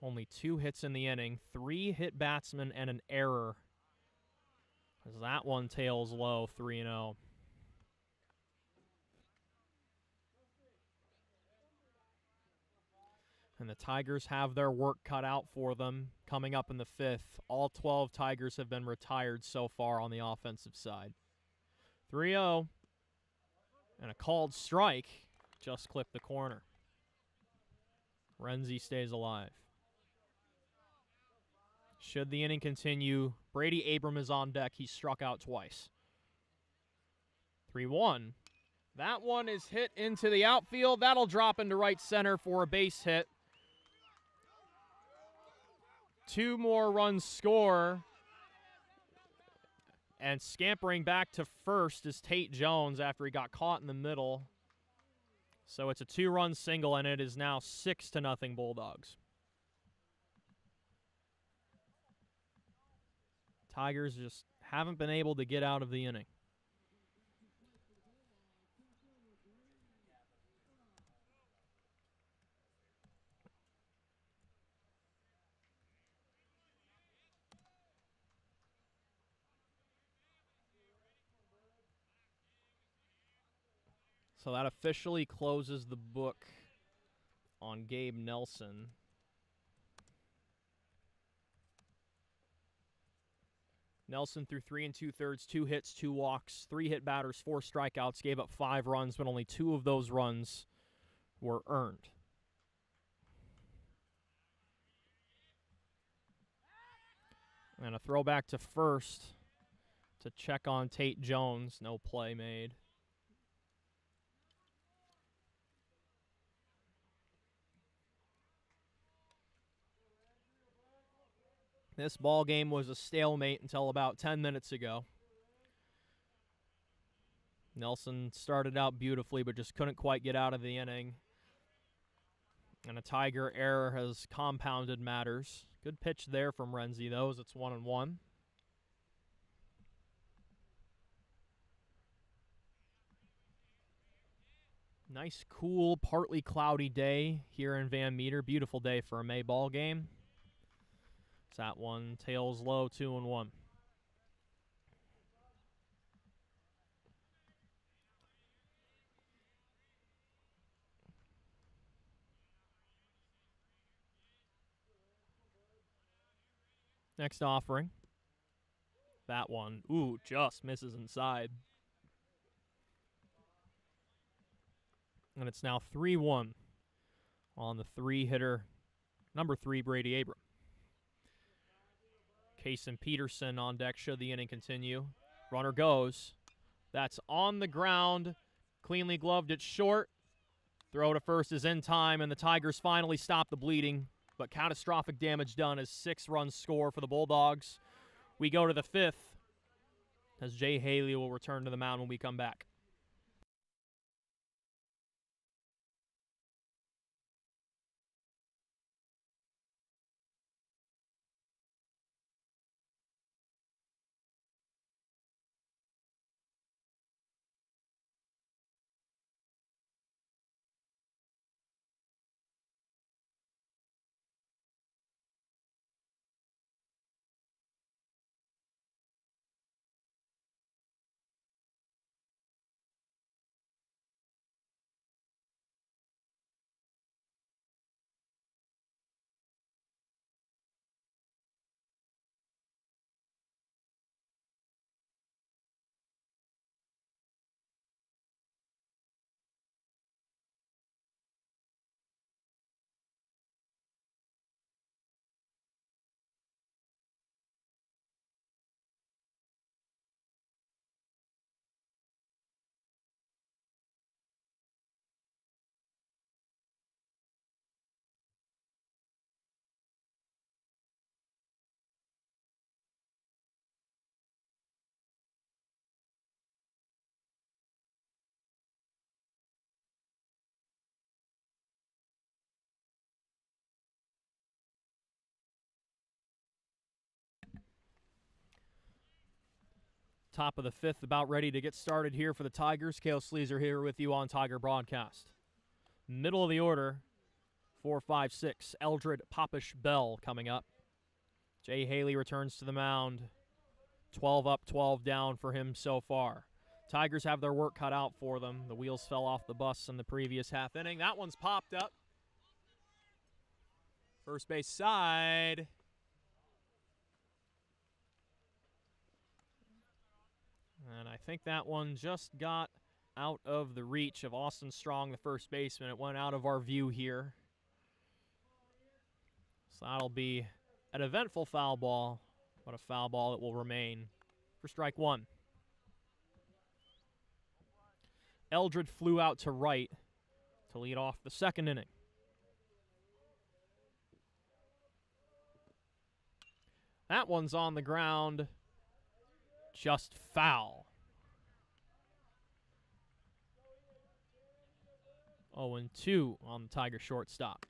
S1: Only 2 hits in the inning, 3 hit batsmen and an error. As that one tails low, 3-0. And the Tigers have their work cut out for them coming up in the 5th. All 12 Tigers have been retired so far on the offensive side. 3-0. And a called strike just clipped the corner. Renzi stays alive. Should the inning continue, Brady Abram is on deck. He struck out twice. 3-1. That one is hit into the outfield. That'll drop into right center for a base hit. 2 more runs score. And scampering back to first is Tate Jones after he got caught in the middle. So it's a 2-run single, and it is now 6-0 Bulldogs. Tigers just haven't been able to get out of the inning. So that officially closes the book on Gabe Nelson. Nelson threw 3 2/3, 2 hits, 2 walks, 3 hit batters, 4 strikeouts, gave up 5 runs, but only 2 of those runs were earned. And a throwback to first to check on Tate Jones. No play made. This ball game was a stalemate until about 10 minutes ago. Nelson started out beautifully, but just couldn't quite get out of the inning. And a Tiger error has compounded matters. Good pitch there from Renzi, though, as it's 1-1. Nice, cool, partly cloudy day here in Van Meter. Beautiful day for a May ball game. So that one tails low, 2-1. Next offering. That one, just misses inside. And it's now 3-1 on the 3-hitter, number 3, Brady Abram. Case and Peterson on deck should the inning continue. Runner goes. That's on the ground. Cleanly gloved it short. Throw to first is in time, and the Tigers finally stop the bleeding. But catastrophic damage done as 6 runs score for the Bulldogs. We go to the 5th as Jay Haley will return to the mound when we come back. Top of the fifth, about ready to get started here for the Tigers. Cale Sleazer here with you on Tiger Broadcast. Middle of the order, 4, 5, 6. Eldred, Popish, Bell coming up. Jay Haley returns to the mound. 12 up, 12 down for him so far. Tigers have their work cut out for them. The wheels fell off the bus in the previous half inning. That one's popped up. First base side. And I think that one just got out of the reach of Austin Strong, the first baseman. It went out of our view here. So that'll be an eventful foul ball, but a foul ball that will remain for strike one. Eldred flew out to right to lead off the second inning. That one's on the ground. Just foul. 0-2 on the Tiger shortstop.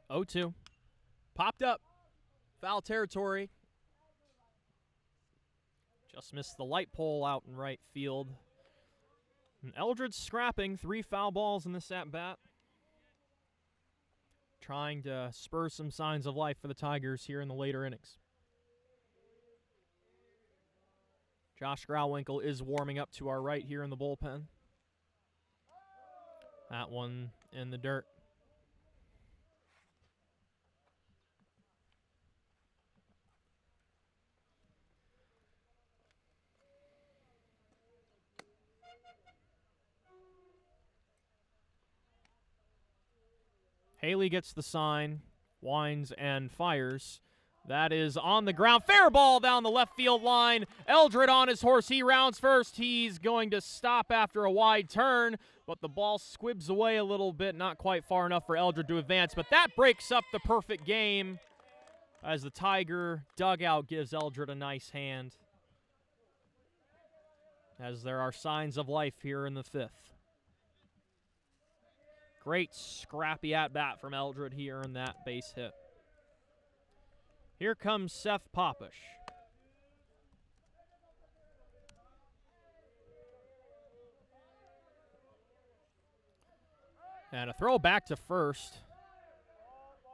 S1: Oh, 2. Popped up. Foul territory. Just missed the light pole out in right field. And Eldred's scrapping 3 foul balls in this at-bat. Trying to spur some signs of life for the Tigers here in the later innings. Josh Grauwinkle is warming up to our right here in the bullpen. That one in the dirt. Haley gets the sign, winds and fires. That is on the ground. Fair ball down the left field line. Eldred on his horse. He rounds first. He's going to stop after a wide turn, but the ball squibs away a little bit, not quite far enough for Eldred to advance. But that breaks up the perfect game as the Tiger dugout gives Eldred a nice hand, as there are signs of life here in the fifth. Great scrappy at-bat from Eldred here in that base hit. Here comes Seth Popish. And a throw back to first.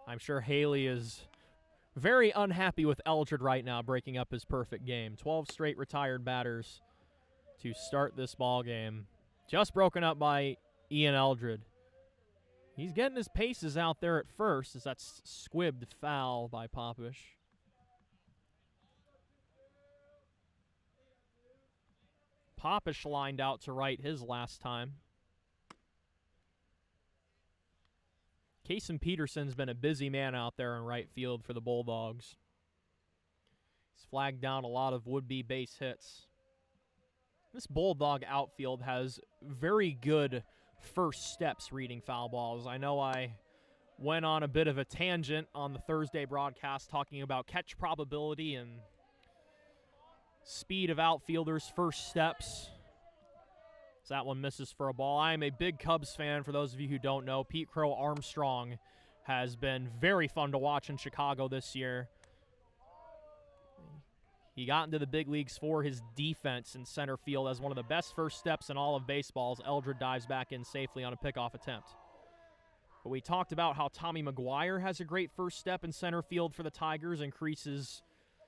S1: I'm sure Haley is very unhappy with Eldred right now, breaking up his perfect game. 12 straight retired batters to start this ball game. Just broken up by Ian Eldred. He's getting his paces out there at first as that's squibbed foul by Popish. Popish lined out to right his last time. Casey Peterson's been a busy man out there in right field for the Bulldogs. He's flagged down a lot of would-be base hits. This Bulldog outfield has very good first steps reading foul balls. I know I went on a bit of a tangent on the Thursday broadcast talking about catch probability and speed of outfielders' first steps. So that one misses for a ball. I am a big Cubs fan, for those of you who don't know. Pete Crow Armstrong has been very fun to watch in Chicago this year. He got into the big leagues for his defense in center field as one of the best first steps in all of baseball as Eldred dives back in safely on a pickoff attempt. But we talked about how Tommy McGuire has a great first step in center field for the Tigers, increases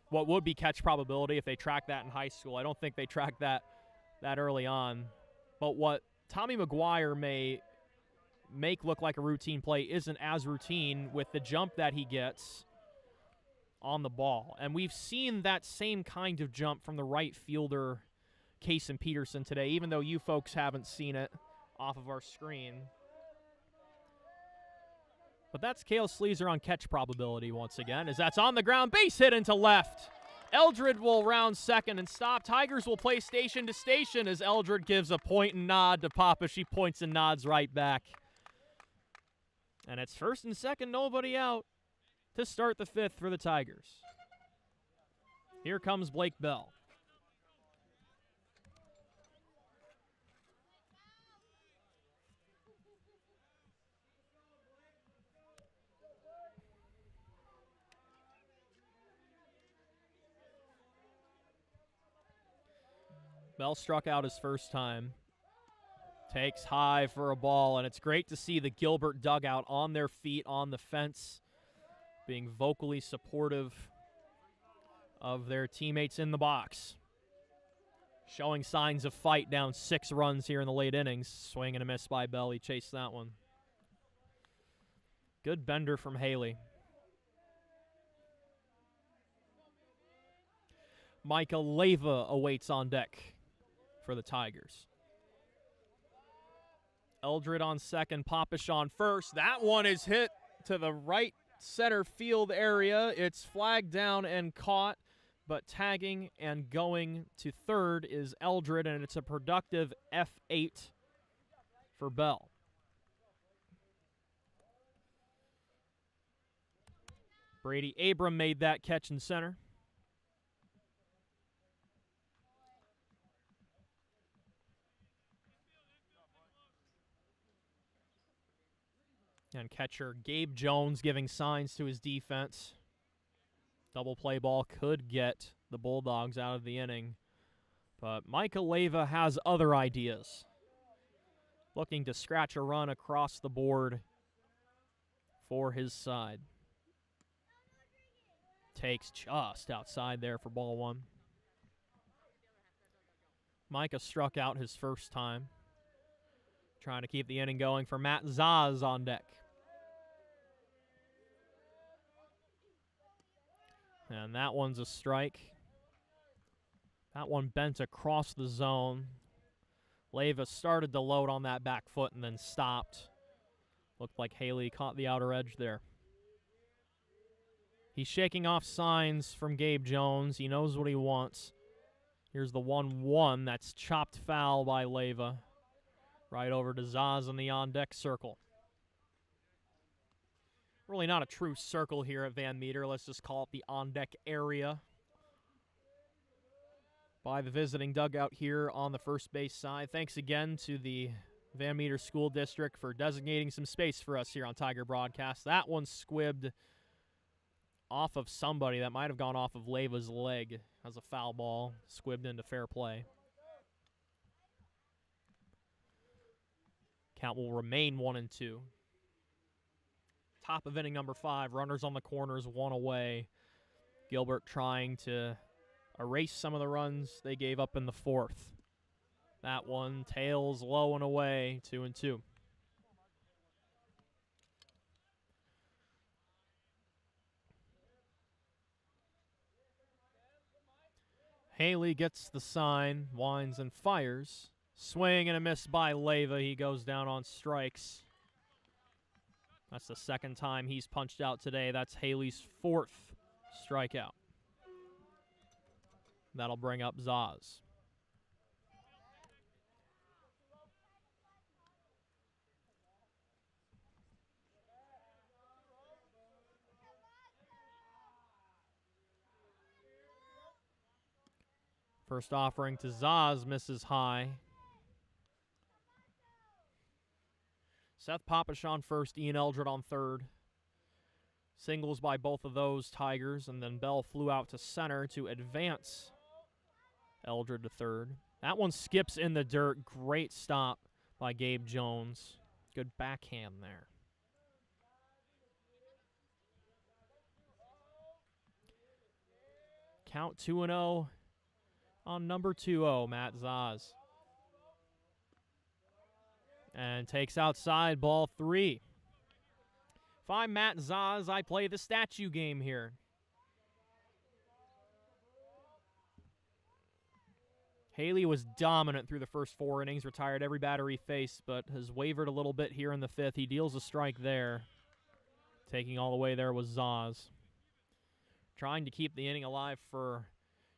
S1: what would be catch probability if they track that in high school. I don't think they tracked that early on. But what Tommy McGuire may make look like a routine play isn't as routine with the jump that he gets on the ball. And we've seen that same kind of jump from the right fielder, Casey Peterson, today, even though you folks haven't seen it off of our screen. But that's Cale Sleazer on catch probability once again, as that's on the ground, base hit into left. Eldred will round second and stop. Tigers will play station to station as Eldred gives a point and nod to Popish. He points and nods right back. And it's first and second, nobody out to start the fifth for the Tigers. Here comes Blake Bell. Bell struck out his first time. Takes high for a ball, and it's great to see the Gilbert dugout on their feet on the fence, being vocally supportive of their teammates in the box. Showing signs of fight, down 6 runs here in the late innings. Swing and a miss by Bell. He chased that one. Good bender from Haley. Micah Leyva awaits on deck for the Tigers. Eldred on second, Popish on first. That one is hit to the right center field area. It's flagged down and caught, but tagging and going to third is Eldred, and it's a productive F8 for Bell. Brady Abram made that catch in center. And catcher Gabe Jones giving signs to his defense. Double play ball could get the Bulldogs out of the inning. But Micah Leyva has other ideas. Looking to scratch a run across the board for his side. Takes just outside there for ball 1. Micah struck out his first time. Trying to keep the inning going for Matt Zaz on deck. And that one's a strike. That one bent across the zone. Leyva started to load on that back foot and then stopped. Looked like Haley caught the outer edge there. He's shaking off signs from Gabe Jones. He knows what he wants. Here's the 1-1. That's chopped foul by Leyva. Right over to Zaz in the on-deck circle. Really not a true circle here at Van Meter. Let's just call it the on-deck area. By the visiting dugout here on the first base side. Thanks again to the Van Meter School District for designating some space for us here on Tiger Broadcast. That one squibbed off of somebody. That might have gone off of Leyva's leg as a foul ball. Squibbed into fair play. Count will remain 1-2. Top of inning number 5. Runners on the corners, 1 away. Gilbert trying to erase some of the runs they gave up in the 4th. That one tails low and away, 2-2. Haley gets the sign, winds and fires. Swing and a miss by Leyva. He goes down on strikes. That's the second time he's punched out today. That's Haley's 4th strikeout. That'll bring up Zaz. First offering to Zaz misses high. Seth Popish on first, Ian Eldred on third. Singles by both of those Tigers, and then Bell flew out to center to advance Eldred to third. That one skips in the dirt. Great stop by Gabe Jones. Good backhand there. Count 2-0 on number 2-0, Matt Zaz. And takes outside, ball 3. If I'm Matt Zaz, I play the statue game here. Haley was dominant through the first 4 innings, retired every batter he faced, but has wavered a little bit here in the 5th. He deals a strike there. Taking all the way there was Zaz. Trying to keep the inning alive for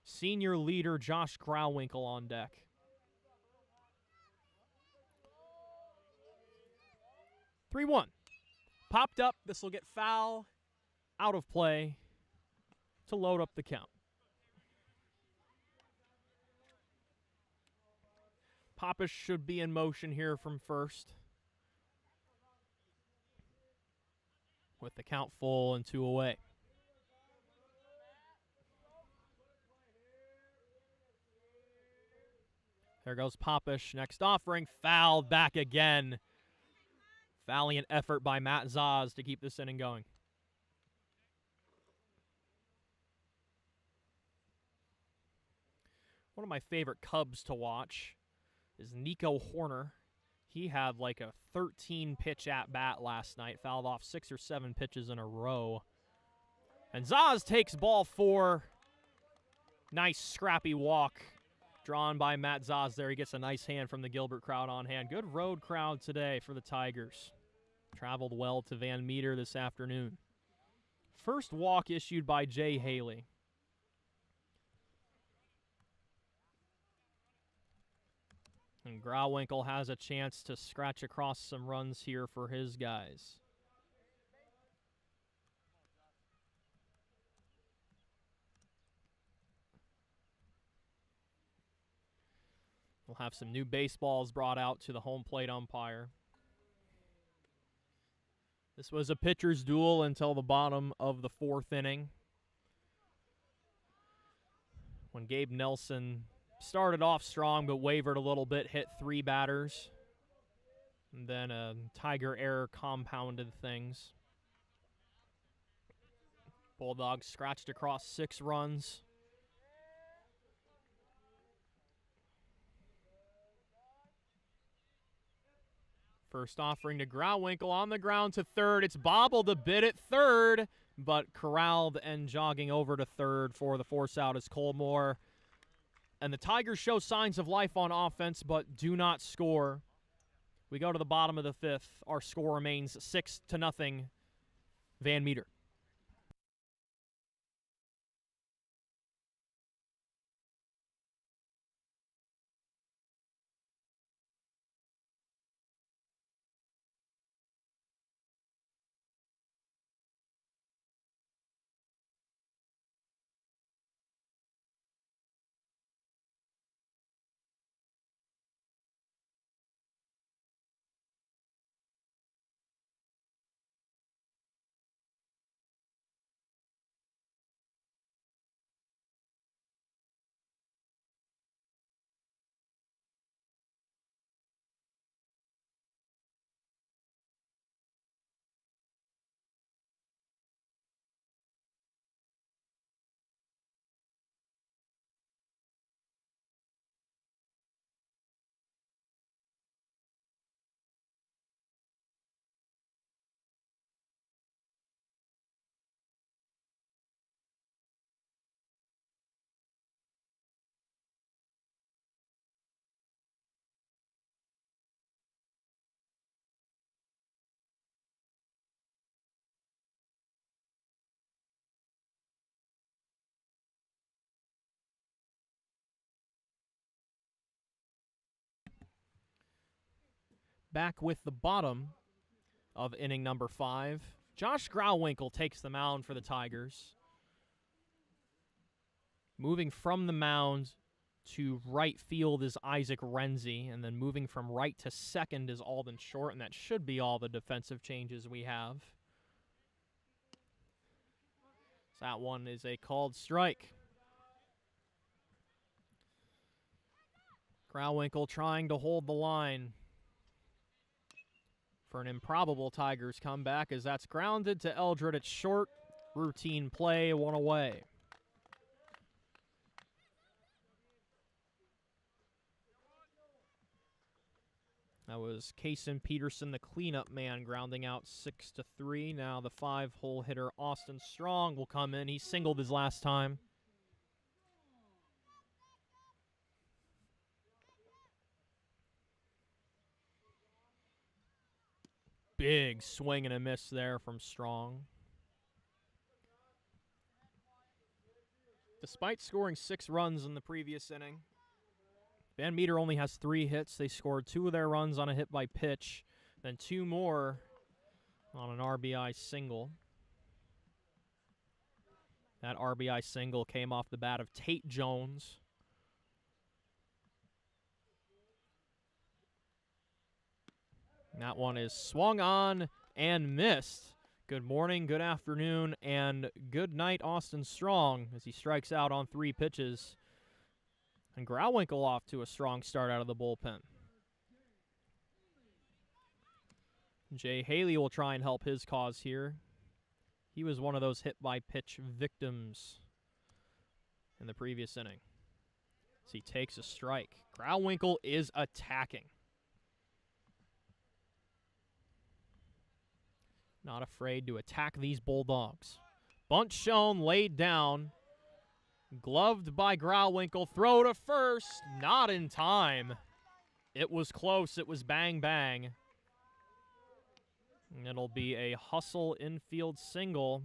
S1: senior leader Josh Grauwinkle on deck. (3-1). Popped up. This will get foul, out of play to load up the count. Popish should be in motion here from first. With the count full and 2 away. There goes Popish. Next offering, fouled back again. Valiant effort by Matt Zaz to keep this inning going. One of my favorite Cubs to watch is Nico Horner. He had like a 13-pitch at-bat last night, fouled off 6 or 7 pitches in a row. And Zaz takes ball 4. Nice scrappy walk drawn by Matt Zaz there. He gets a nice hand from the Gilbert crowd on hand. Good road crowd today for the Tigers. Traveled well to Van Meter this afternoon. First walk issued by Jay Haley. And Grauwinkle has a chance to scratch across some runs here for his guys. We'll have some new baseballs brought out to the home plate umpire. This was a pitcher's duel until the bottom of the 4th inning, when Gabe Nelson started off strong but wavered a little bit, hit 3 batters. And then a Tiger error compounded things. Bulldogs scratched across 6 runs. First offering to Grauwinkle on the ground to third. It's bobbled a bit at third, but corralled and jogging over to third for the force out is Colmore. And the Tigers show signs of life on offense, but do not score. We go to the bottom of the 5th. Our score remains 6-0, Van Meter. Back with the bottom of inning number 5. Josh Grauwinkle takes the mound for the Tigers. Moving from the mound to right field is Isaac Renzi, and then moving from right to second is Alden Short, and that should be all the defensive changes we have. So that one is a called strike. Grauwinkle trying to hold the line for an improbable Tigers comeback, as that's grounded to Eldred at short. Routine play, 1 away. That was Kason Peterson, the cleanup man, grounding out 6-3. Now the 5-hole hitter Austin Strong will come in. He singled his last time. Big swing and a miss there from Strong. Despite scoring 6 runs in the previous inning, Van Meter only has 3 hits. They scored 2 of their runs on a hit by pitch, then 2 more on an RBI single. That RBI single came off the bat of Tate Jones. That one is swung on and missed. Good morning, good afternoon, and good night, Austin Strong, as he strikes out on 3 pitches. And Grauwinkle off to a strong start out of the bullpen. Jay Haley will try and help his cause here. He was one of those hit-by-pitch victims in the previous inning. As he takes a strike. Grauwinkle is attacking. Not afraid to attack these Bulldogs. Bunt shown, laid down. Gloved by Grauwinkle. Throw to first. Not in time. It was close. It was bang, bang. And it'll be a hustle infield single.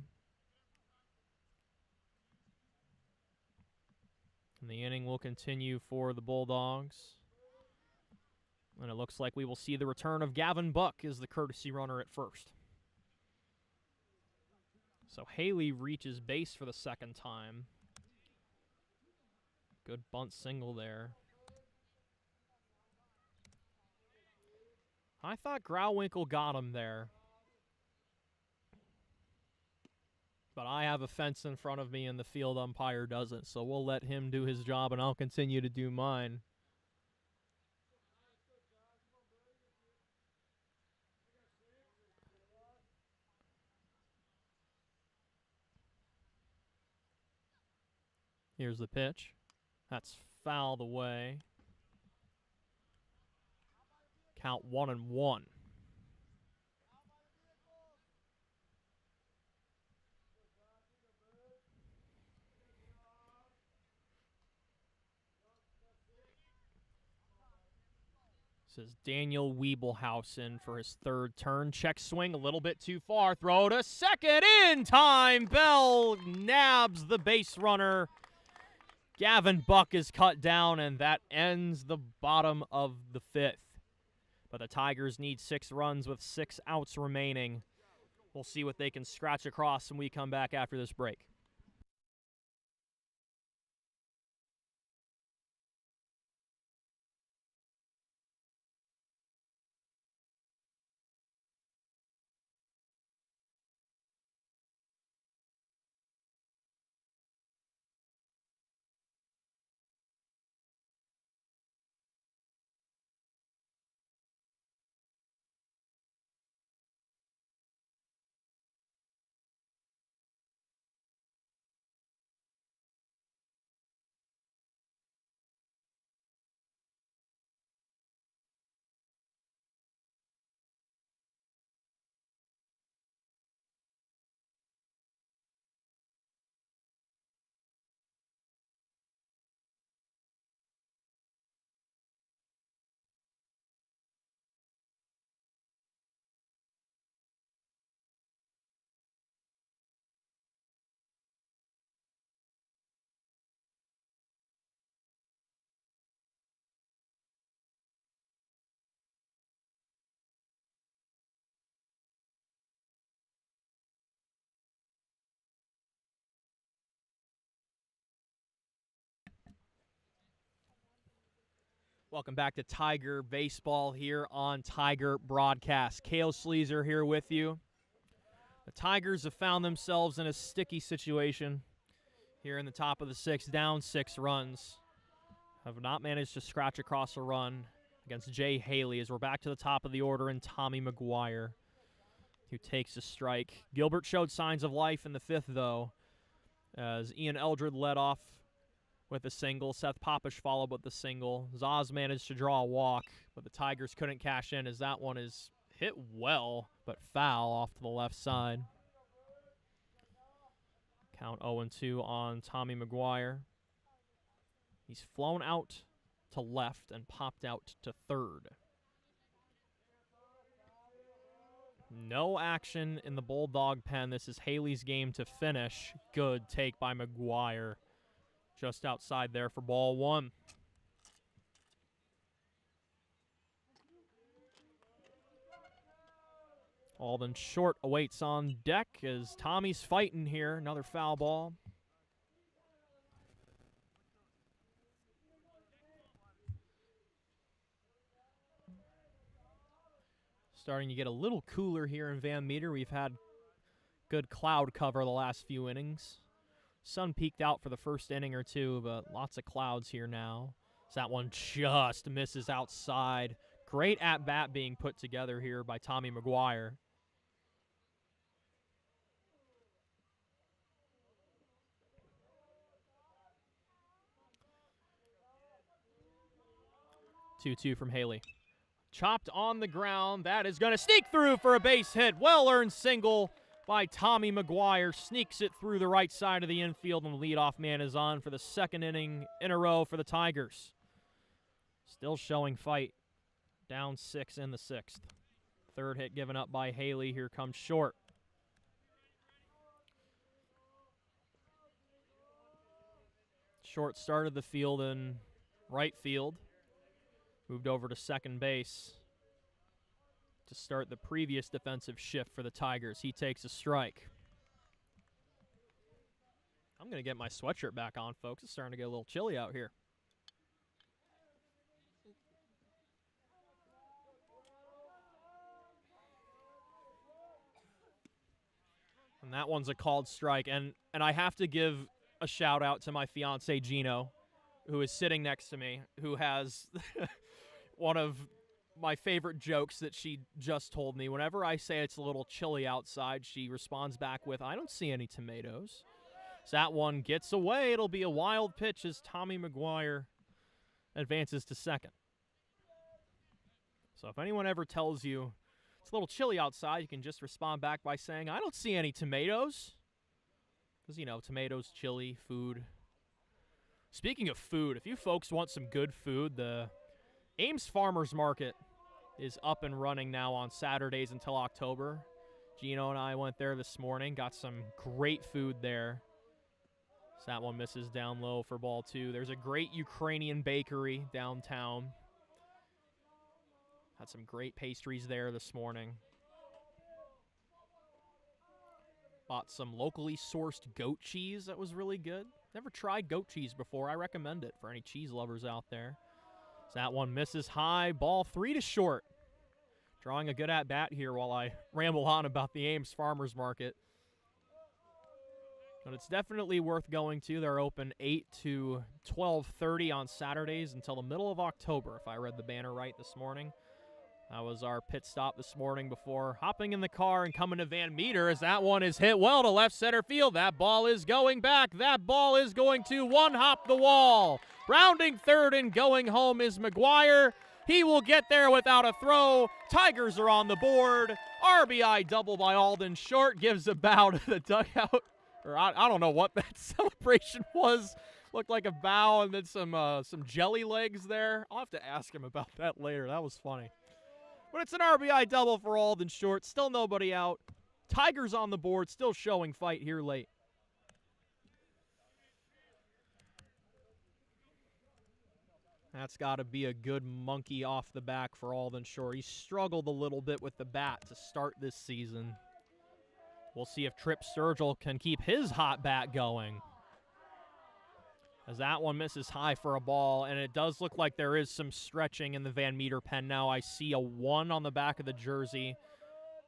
S1: And the inning will continue for the Bulldogs. And it looks like we will see the return of Gavin Buck as the courtesy runner at first. So Haley reaches base for the second time. Good bunt single there. I thought Grauwinkle got him there. But I have a fence in front of me and the field umpire doesn't, so we'll let him do his job and I'll continue to do mine. Here's the pitch. That's fouled away. Count 1-1. This is Daniel Wiebelhaus in for his third turn. Check swing a little bit too far. Throw to second in time. Bell nabs the base runner. Gavin Buck is cut down, and that ends the bottom of the fifth. But the Tigers need 6 runs with 6 outs remaining. We'll see what they can scratch across when we come back after this break. Welcome back to Tiger Baseball here on Tiger Broadcast. Kale Sleazer here with you. The Tigers have found themselves in a sticky situation here in the top of the 6th, down 6 runs. Have not managed to scratch across a run against Jay Haley as we're back to the top of the order and Tommy McGuire, who takes a strike. Gilbert showed signs of life in the 5th, though, as Ian Eldred led off with a single. Seth Popish followed with the single. Zaz managed to draw a walk, but the Tigers couldn't cash in as that one is hit well, but foul off to the left side. Count 0-2 on Tommy McGuire. He's flown out to left and popped out to third. No action in the Bulldog pen. This is Haley's game to finish. Good take by McGuire. Just outside there for ball 1. Alden Short awaits on deck as Tommy's fighting here. Another foul ball. Starting to get a little cooler here in Van Meter. We've had good cloud cover the last few innings. Sun peeked out for the first inning or two, but lots of clouds here now. So that one just misses outside. Great at-bat being put together here by Tommy McGuire. Two from Haley. Chopped on the ground. That is going to sneak through for a base hit. Well-earned single by Tommy McGuire. Sneaks it through the right side of the infield, and the leadoff man is on for the second inning in a row for the Tigers. Still showing fight. Down 6 in the 6th. Third hit given up by Haley. Here comes short. Short started the field in right field. Moved over to second base to start the previous defensive shift for the Tigers. He takes a strike. I'm going to get my sweatshirt back on, folks. It's starting to get a little chilly out here. And that one's a called strike. And I have to give a shout out to my fiance, Gino, who is sitting next to me, who has one of my favorite jokes that she just told me. Whenever I say it's a little chilly outside, she responds back with, "I don't see any tomatoes." So that one gets away. It'll be a wild pitch as Tommy McGuire advances to second. So if anyone ever tells you it's a little chilly outside, you can just respond back by saying, "I don't see any tomatoes." Because, you know, tomatoes, chili, food. Speaking of food, if you folks want some good food, the Ames Farmers Market is up and running now on Saturdays until October. Gino and I went there this morning, got some great food there. So that one misses down low for ball 2. There's a great Ukrainian bakery downtown. Had some great pastries there this morning. Bought some locally sourced goat cheese that was really good. Never tried goat cheese before. I recommend it for any cheese lovers out there. So that one misses high. Ball 3 to short. Drawing a good at-bat here while I ramble on about the Ames Farmers Market. But it's definitely worth going to. They're open 8 to 12:30 on Saturdays until the middle of October, if I read the banner right this morning. That was our pit stop this morning before hopping in the car and coming to Van Meter as that one is hit well to left center field. That ball is going back. That ball is going to one-hop the wall. Rounding third and going home is McGuire. He will get there without a throw. Tigers are on the board. RBI double by Alden Short gives a bow to the dugout. Or I don't know what that celebration was. Looked like a bow and then some jelly legs there. I'll have to ask him about that later. That was funny. But it's an RBI double for Alden Short. Still nobody out. Tigers on the board, still showing fight here late. That's got to be a good monkey off the back for Alden Short. He struggled a little bit with the bat to start this season. We'll see if Trip Sturgill can keep his hot bat going. As that one misses high for a ball, and it does look like there is some stretching in the Van Meter pen now. I see a 1 on the back of the jersey.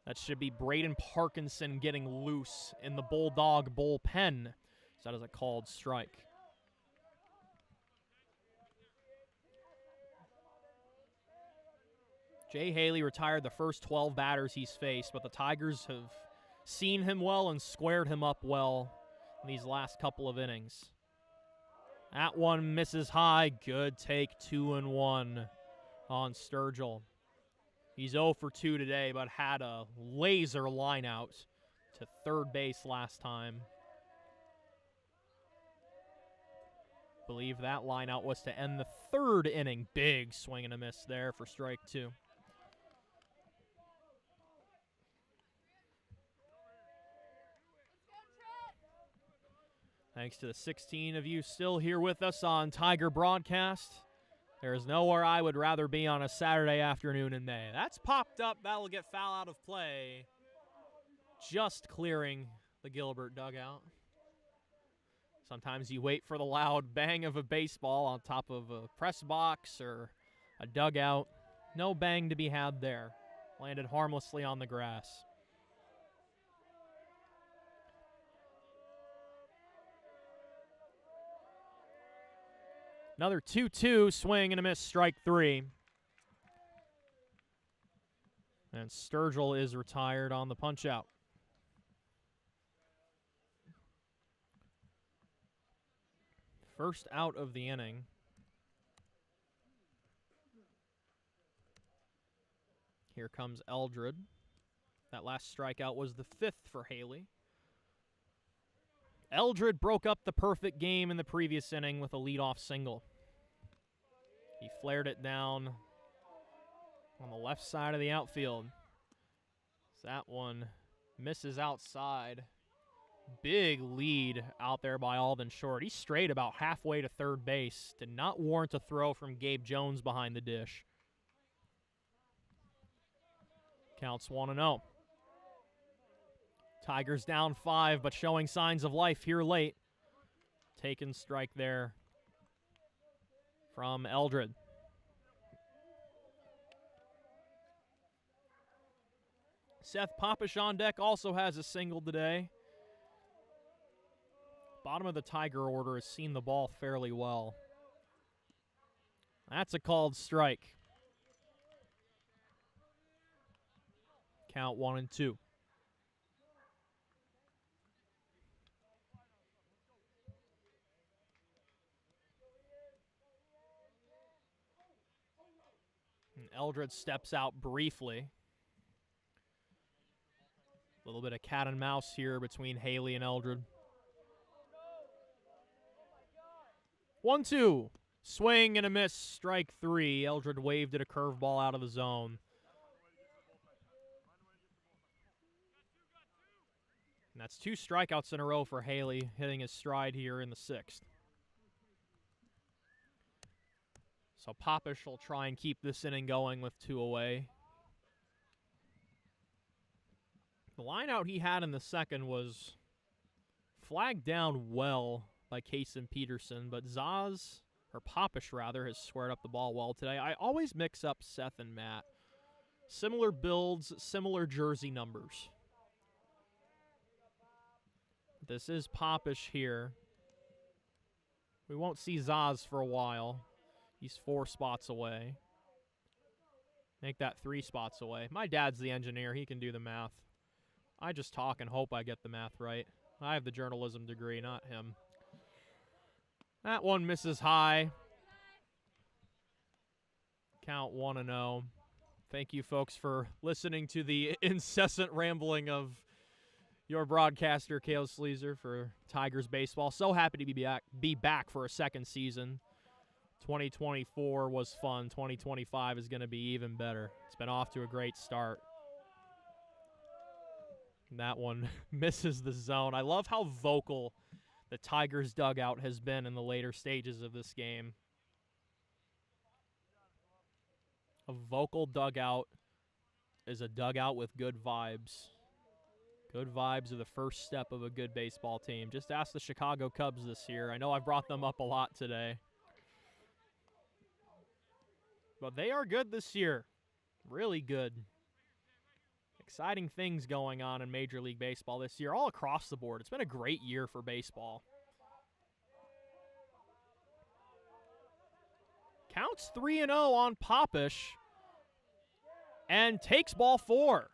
S1: That should be Braden Parkinson getting loose in the Bulldog bullpen. So that is a called strike. Jay Haley retired the first 12 batters he's faced, but the Tigers have seen him well and squared him up well in these last couple of innings. That one misses high. Good take, 2-1 on Sturgill. He's 0 for 2 today, but had a laser line out to third base last time. Believe that line out was to end the third inning. Big swing and a miss there for strike 2. Thanks to the 16 of you still here with us on Tiger Broadcast. There is nowhere I would rather be on a Saturday afternoon in May. That's popped up. That'll get foul out of play. Just clearing the Gilbert dugout. Sometimes you wait for the loud bang of a baseball on top of a press box or a dugout. No bang to be had there. Landed harmlessly on the grass. Another 2-2, swing and a miss, strike 3. And Sturgill is retired on the punch-out. First out of the inning. Here comes Eldred. That last strikeout was the 5th for Haley. Eldred broke up the perfect game in the previous inning with a leadoff single. He flared it down on the left side of the outfield. That one misses outside. Big lead out there by Alden Short. He strayed about halfway to third base. Did not warrant a throw from Gabe Jones behind the dish. Counts 1-0. Tigers down 5, but showing signs of life here late. Taken strike there from Eldred. Seth Popish on deck also has a single today. Bottom of the Tiger order has seen the ball fairly well. That's a called strike. Count 1-2. And Eldred steps out briefly. A little bit of cat and mouse here between Haley and Eldred. 1-2. Swing and a miss, strike 3. Eldred waved at a curveball out of the zone. And that's 2 strikeouts in a row for Haley, hitting his stride here in the 6th. So Popish will try and keep this inning going with 2 away. The line out he had in the 2nd was flagged down well by Kason Peterson, but Popish rather, has squared up the ball well today. I always mix up Seth and Matt. Similar builds, similar jersey numbers. This is Popish here. We won't see Zaz for a while. He's 4 spots away. Make that 3 spots away. My dad's the engineer. He can do the math. I just talk and hope I get the math right. I have the journalism degree, not him. That one misses high. Count 1-0. Thank you, folks, for listening to the incessant rambling of your broadcaster, Cale Sleazer, for Tigers baseball. So happy to be back for a 2nd season. 2024 was fun. 2025 is going to be even better. It's been off to a great start. That one misses the zone. I love how vocal the Tigers dugout has been in the later stages of this game. A vocal dugout is a dugout with good vibes. Good vibes are the first step of a good baseball team. Just ask the Chicago Cubs this year. I know I've brought them up a lot today. But they are good this year. Really good. Exciting things going on in Major League Baseball this year, all across the board. It's been a great year for baseball. Counts 3-0 on Popish and takes ball 4.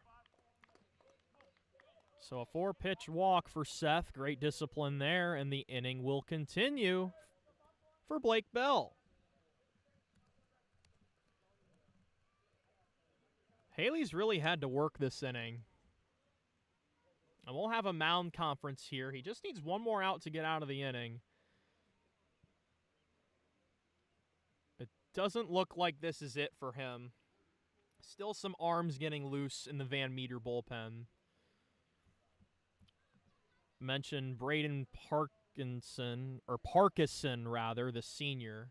S1: So a 4-pitch walk for Seth. Great discipline there, and the inning will continue for Blake Bell. Haley's really had to work this inning. And we'll have a mound conference here. He just needs one more out to get out of the inning. It doesn't look like this is it for him. Still some arms getting loose in the Van Meter bullpen. Mentioned Braden Parkinson, the senior.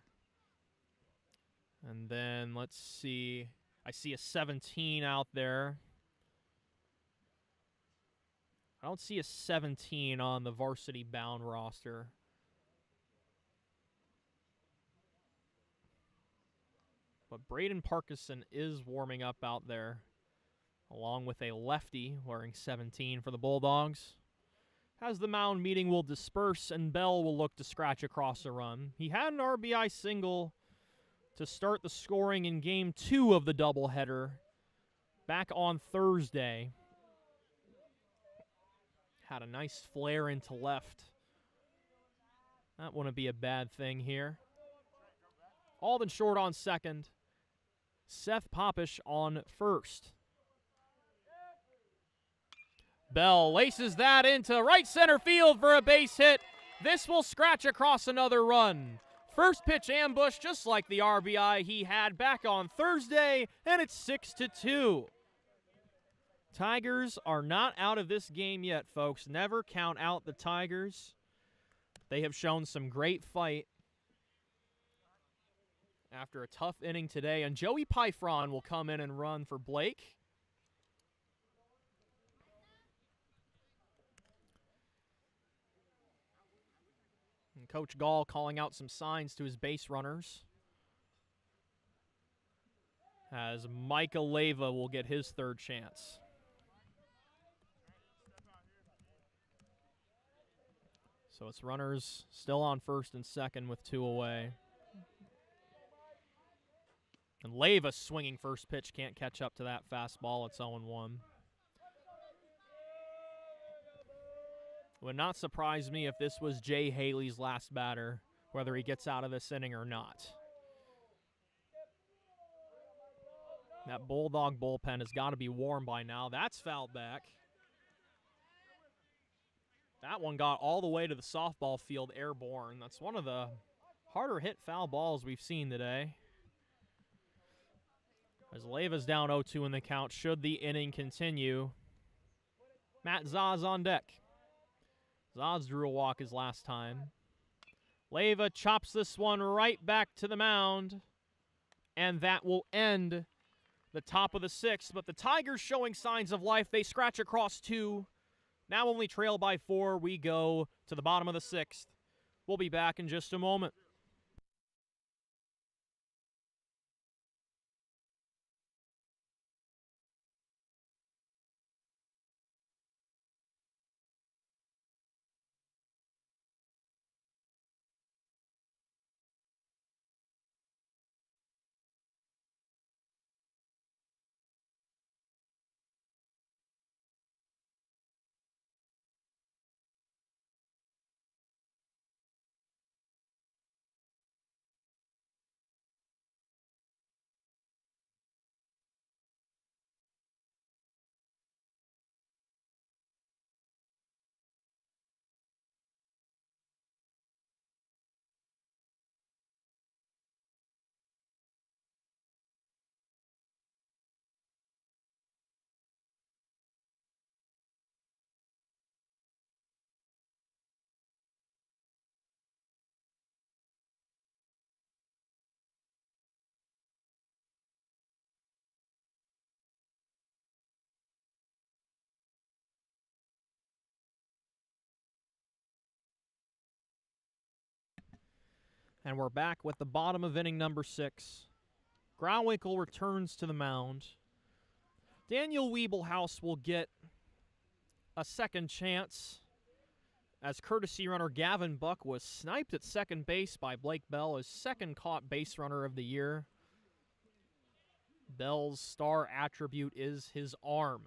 S1: And then let's see. I see a 17 out there. I don't see a 17 on the varsity bound roster. But Braden Parkinson is warming up out there, along with a lefty wearing 17 for the Bulldogs. As the mound meeting will disperse and Bell will look to scratch across a run. He had an RBI single to start the scoring in Game 2 of the doubleheader back on Thursday. Had a nice flare into left. That wouldn't be a bad thing here. Alden Short on second. Seth Popish on first. Bell laces that into right center field for a base hit. This will scratch across another run. First pitch ambush, just like the RBI he had back on Thursday, and it's 6-2. Tigers are not out of this game yet, folks. Never count out the Tigers. They have shown some great fight after a tough inning today, and Joey Pyfron will come in and run for Blake. And Coach Gall calling out some signs to his base runners as Micah Leyva will get his third chance. So it's runners still on first and second with 2 away. And Leyva swinging first pitch, can't catch up to that fastball. It's 0-1. Would not surprise me if this was Jay Haley's last batter, whether he gets out of this inning or not. That Bulldog bullpen has got to be warm by now. That's fouled back. That one got all the way to the softball field airborne. That's one of the harder hit foul balls we've seen today. As Leyva's down 0-2 in the count, should the inning continue. Matt Zaz on deck. Zaz drew a walk his last time. Leyva chops this one right back to the mound, and that will end the top of the 6th. But the Tigers showing signs of life. They scratch across 2. Now only trail by 4. We go to the bottom of the 6th. We'll be back in just a moment. And we're back with the bottom of inning number 6. Grauwinkle returns to the mound. Daniel Wiebelhaus will get a second chance as courtesy runner Gavin Buck was sniped at second base by Blake Bell, his second caught base runner of the year. Bell's star attribute is his arm.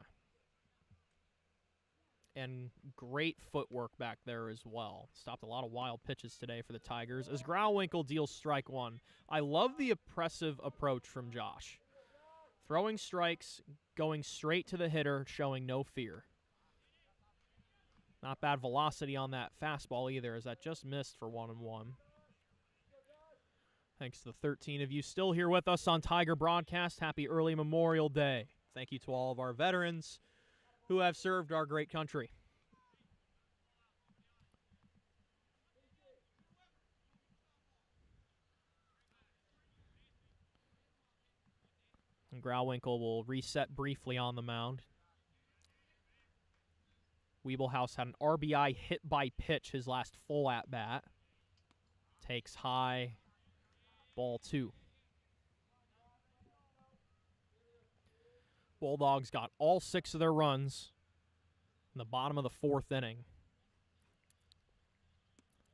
S1: And great footwork back there as well. Stopped a lot of wild pitches today for the Tigers as Grauwinkle deals strike 1. I love the oppressive approach from Josh. Throwing strikes, going straight to the hitter, showing no fear. Not bad velocity on that fastball either, as that just missed for 1-1. Thanks to the 13 of you still here with us on Tiger Broadcast. Happy early Memorial Day. Thank you to all of our veterans who have served our great country. And Grauwinkle will reset briefly on the mound. Wiebelhaus had an RBI hit by pitch his last full at-bat. Takes high, ball 2. Bulldogs got all 6 of their runs in the bottom of the 4th inning.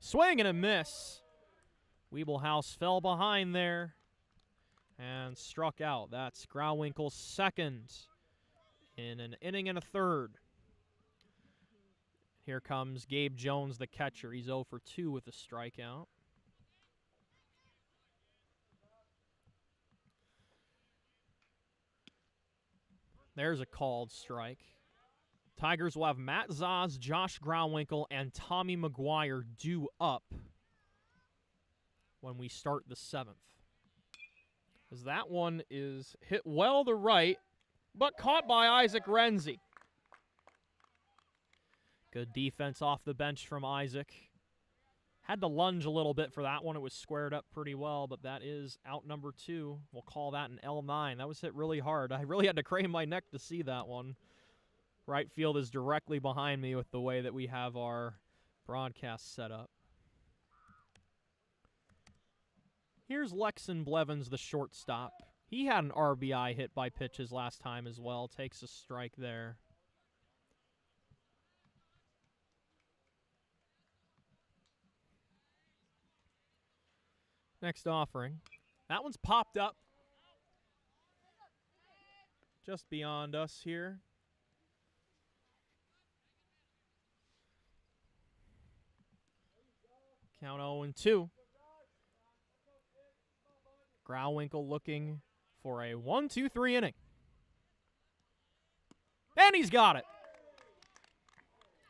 S1: Swing and a miss. Weeblehouse fell behind there and struck out. That's Grauwinkel's second in an inning and a third. Here comes Gabe Jones, the catcher. He's 0 for 2 with a strikeout. There's a called strike. Tigers will have Matt Zaz, Josh Grauwinkel, and Tommy McGuire due up when we start the 7th. As that one is hit well to right, but caught by Isaac Renzi. Good defense off the bench from Isaac. Had to lunge a little bit for that one. It was squared up pretty well, but that is out number 2. We'll call that an L9. That was hit really hard. I really had to crane my neck to see that one. Right field is directly behind me with the way that we have our broadcast set up. Here's Lexon Blevins, the shortstop. He had an RBI hit by pitches last time as well. Takes a strike there. Next offering. That one's popped up just beyond us here. Count 0-2. Grauwinkel looking for a 1-2-3 inning. And he's got it.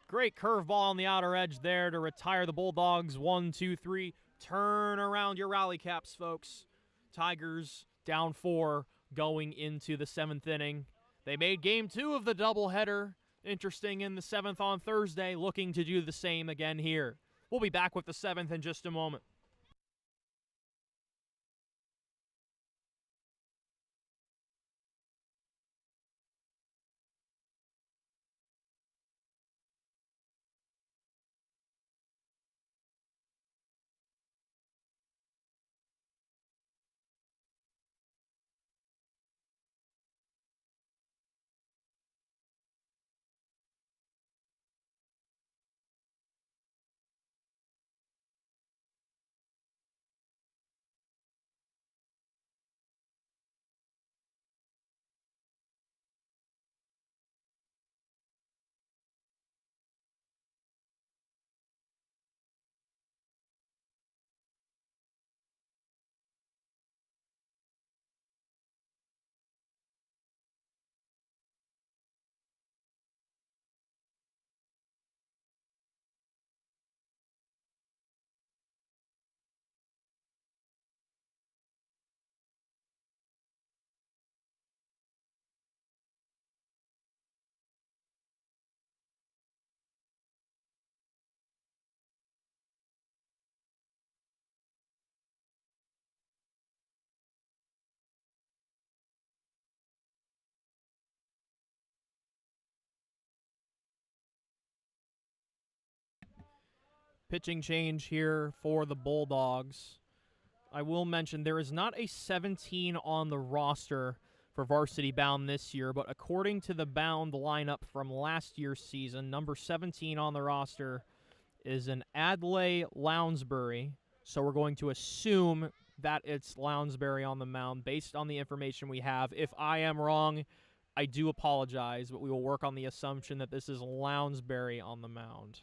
S1: Great curveball on the outer edge there to retire the Bulldogs. 1-2-3. Turn around your rally caps, folks. Tigers down 4 going into the 7th inning. They made game 2 of the doubleheader. Interesting in the 7th on Thursday. Looking to do the same again here. We'll be back with the 7th in just a moment. Pitching change here for the Bulldogs. I will mention there is not a 17 on the roster for Varsity Bound this year, but according to the Bound lineup from last year's season, number 17 on the roster is an Adlai Lounsbury. So we're going to assume that it's Lounsbury on the mound based on the information we have. If I am wrong, I do apologize, but we will work on the assumption that this is Lounsbury on the mound.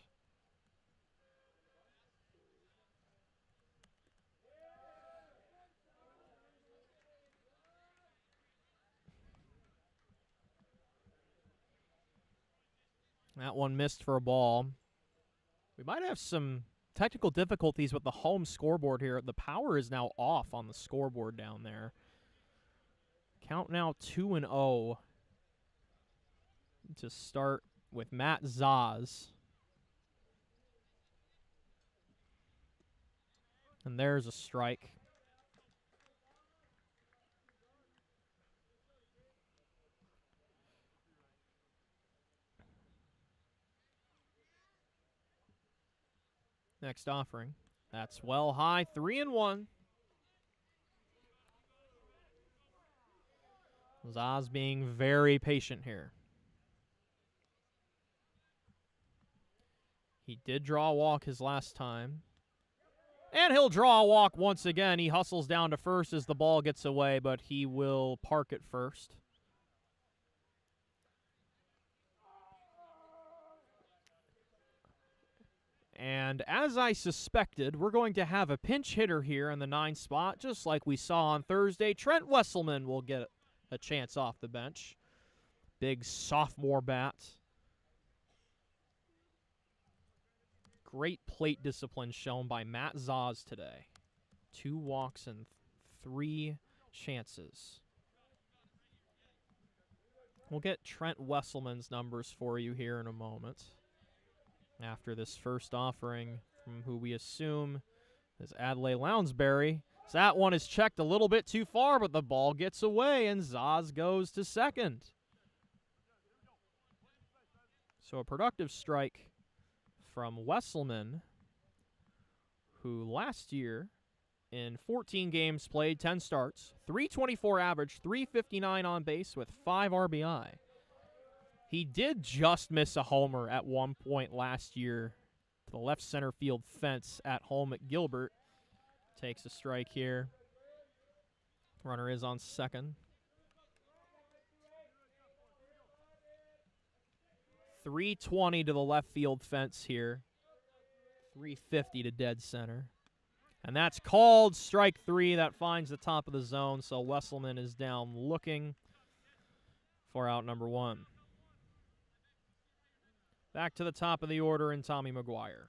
S1: That one missed for a ball. We might have some technical difficulties with the home scoreboard here. The power is now off on the scoreboard down there. Count now 2-0 to start with Matt Zaz. And there's a strike. Next offering. That's well high. 3-1. Zaz being very patient here. He did draw a walk his last time. And he'll draw a walk once again. He hustles down to first as the ball gets away, but he will park it first. And as I suspected, we're going to have a pinch hitter here in the 9 spot, just like we saw on Thursday. Trent Wesselman will get a chance off the bench. Big sophomore bat. Great plate discipline shown by Matt Zaz today. 2 walks and 3 chances. We'll get Trent Wesselman's numbers for you here in a moment. After this first offering from who we assume is Adlai Lounsbury. So that one is checked a little bit too far, but the ball gets away, and Zaz goes to second. So a productive strike from Wesselman, who last year in 14 games played, 10 starts, 324 average, 359 on base with 5 RBI. He did just miss a homer at one point last year to the left center field fence at home at Gilbert. Takes a strike here. Runner is on second. 320 to the left field fence here. 350 to dead center. And that's called strike 3. That finds the top of the zone, so Wesselman is down looking for out number 1. Back to the top of the order in Tommy McGuire.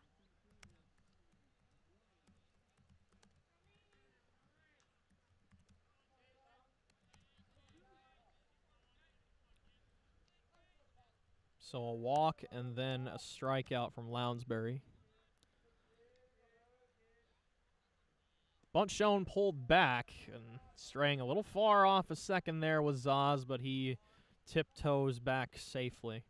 S1: So a walk and then a strikeout from Lounsbury. Bunt shown pulled back and straying a little far off a second there was Zaz, but he tiptoes back safely.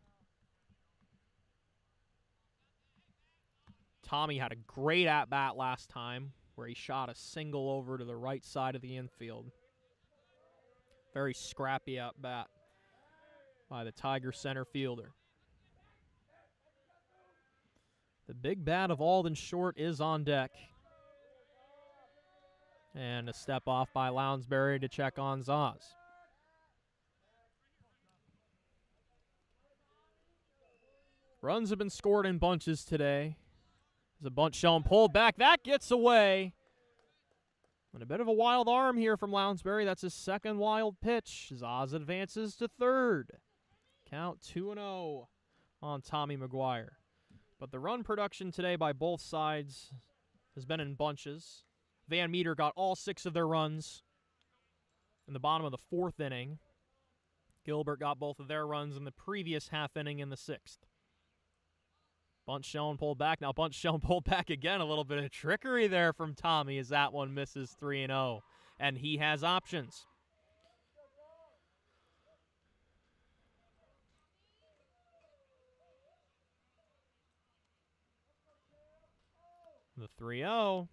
S1: Tommy had a great at-bat last time where he shot a single over to the right side of the infield. Very scrappy at-bat by the Tiger center fielder. The big bat of Alden Short is on deck. And a step off by Lounsbury to check on Zaz. Runs have been scored in bunches today. There's a bunt shown pulled back. That gets away. And a bit of a wild arm here from Lounsbury. That's his second wild pitch. Zaz advances to third. Count 2-0 on Tommy McGuire. But the run production today by both sides has been in bunches. Van Meter got all 6 of their runs in the bottom of the 4th inning. Gilbert got both of their runs in the previous half inning in the 6th. Bunt shown, pulled back. Now bunt shown, pulled back again. A little bit of trickery there from Tommy as that one misses 3-0. And he has options. The 3-0.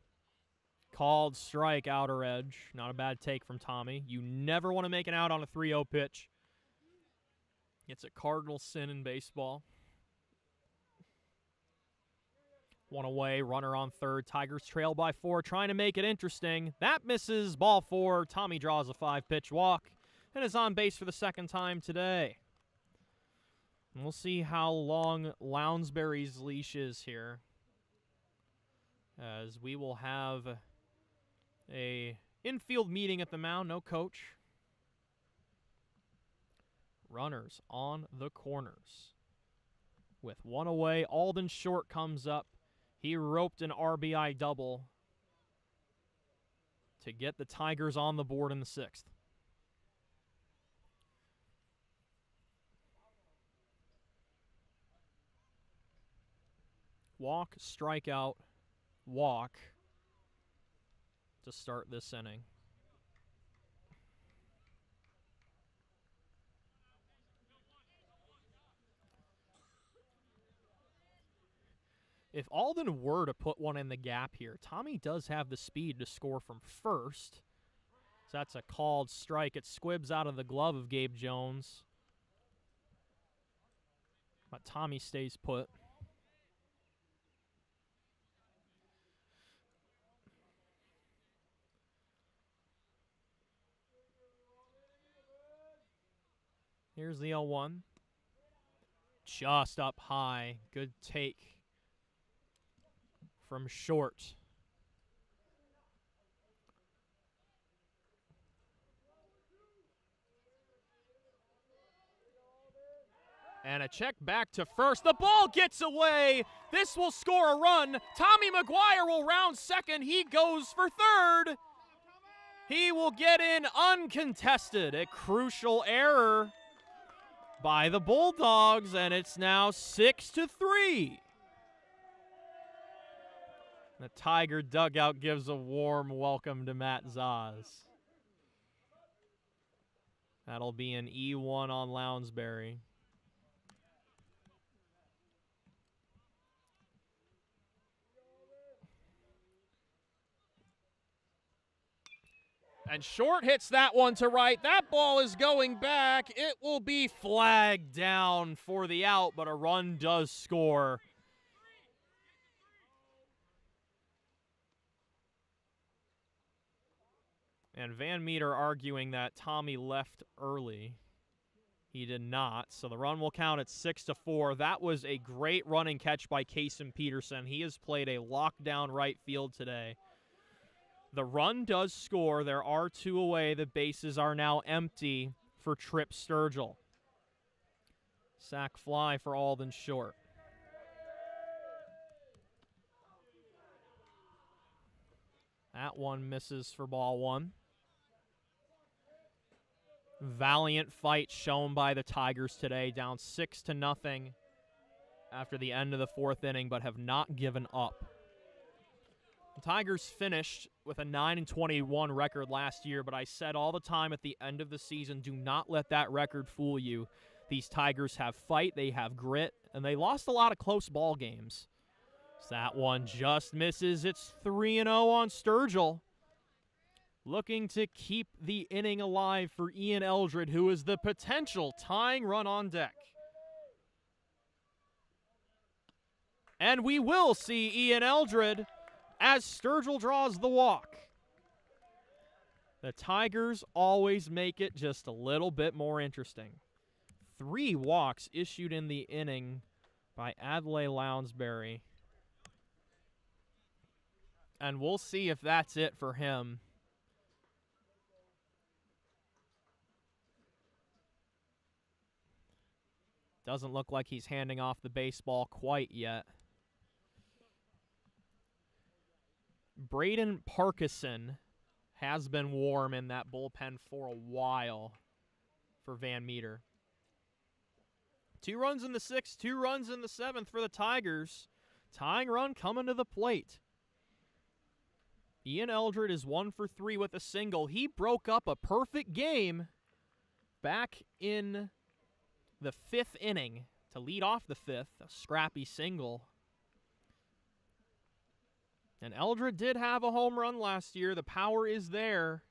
S1: Called strike, outer edge. Not a bad take from Tommy. You never want to make an out on a 3-0 pitch. It's a cardinal sin in baseball. One away, runner on third. Tigers trail by 4, trying to make it interesting. That misses, ball 4. Tommy draws a 5-pitch walk and is on base for the second time today. And we'll see how long Lounsbury's leash is here, as we will have a infield meeting at the mound. No coach. Runners on the corners. With one away, Alden Short comes up. He roped an RBI double to get the Tigers on the board in the 6th. Walk, strikeout, walk to start this inning. If Alden were to put one in the gap here, Tommy does have the speed to score from first. So that's a called strike. It squibs out of the glove of Gabe Jones. But Tommy stays put. Here's the 0-1. Just up high. Good take from short. And a check back to first. The ball gets away. This will score a run. Tommy McGuire will round second. He goes for third. He will get in uncontested. A crucial error by the Bulldogs, and it's now 6-3. The Tiger dugout gives a warm welcome to Matt Zaz. That'll be an E1 on Lounsbury. And short hits that one to right. That ball is going back. It will be flagged down for the out, but a run does score. And Van Meter arguing that Tommy left early. He did not, so the run will count at 6-4. That was a great running catch by Kason Peterson. He has played a lockdown right field today. The run does score. There are two away. The bases are now empty for Trip Sturgill. Sack fly for Alden Short. That one misses for ball one. Valiant fight shown by the Tigers today, down 6-0 after the end of the fourth inning, but have not given up. The Tigers finished with a 9-21 record last year, but I said all the time at the end of the season, do not let that record fool you. These Tigers have fight, they have grit, and they lost a lot of close ball games. So that one just misses. It's 3-0 on Sturgill. Looking to keep the inning alive for Ian Eldred, who is the potential tying run on deck. And we will see Ian Eldred as Sturgill draws the walk. The Tigers always make it just a little bit more interesting. 3 walks issued in the inning by Adlai Lounsbury. And we'll see if that's it for him. Doesn't look like he's handing off the baseball quite yet. Braden Parkinson has been warm in that bullpen for a while for Van Meter. 2 runs in the 6th, 2 runs in the 7th for the Tigers. Tying run coming to the plate. Ian Eldred is 1 for 3 with a single. He broke up a perfect game back in the 5th inning to lead off the 5th, a scrappy single. And Eldred did have a home run last year. The power is there.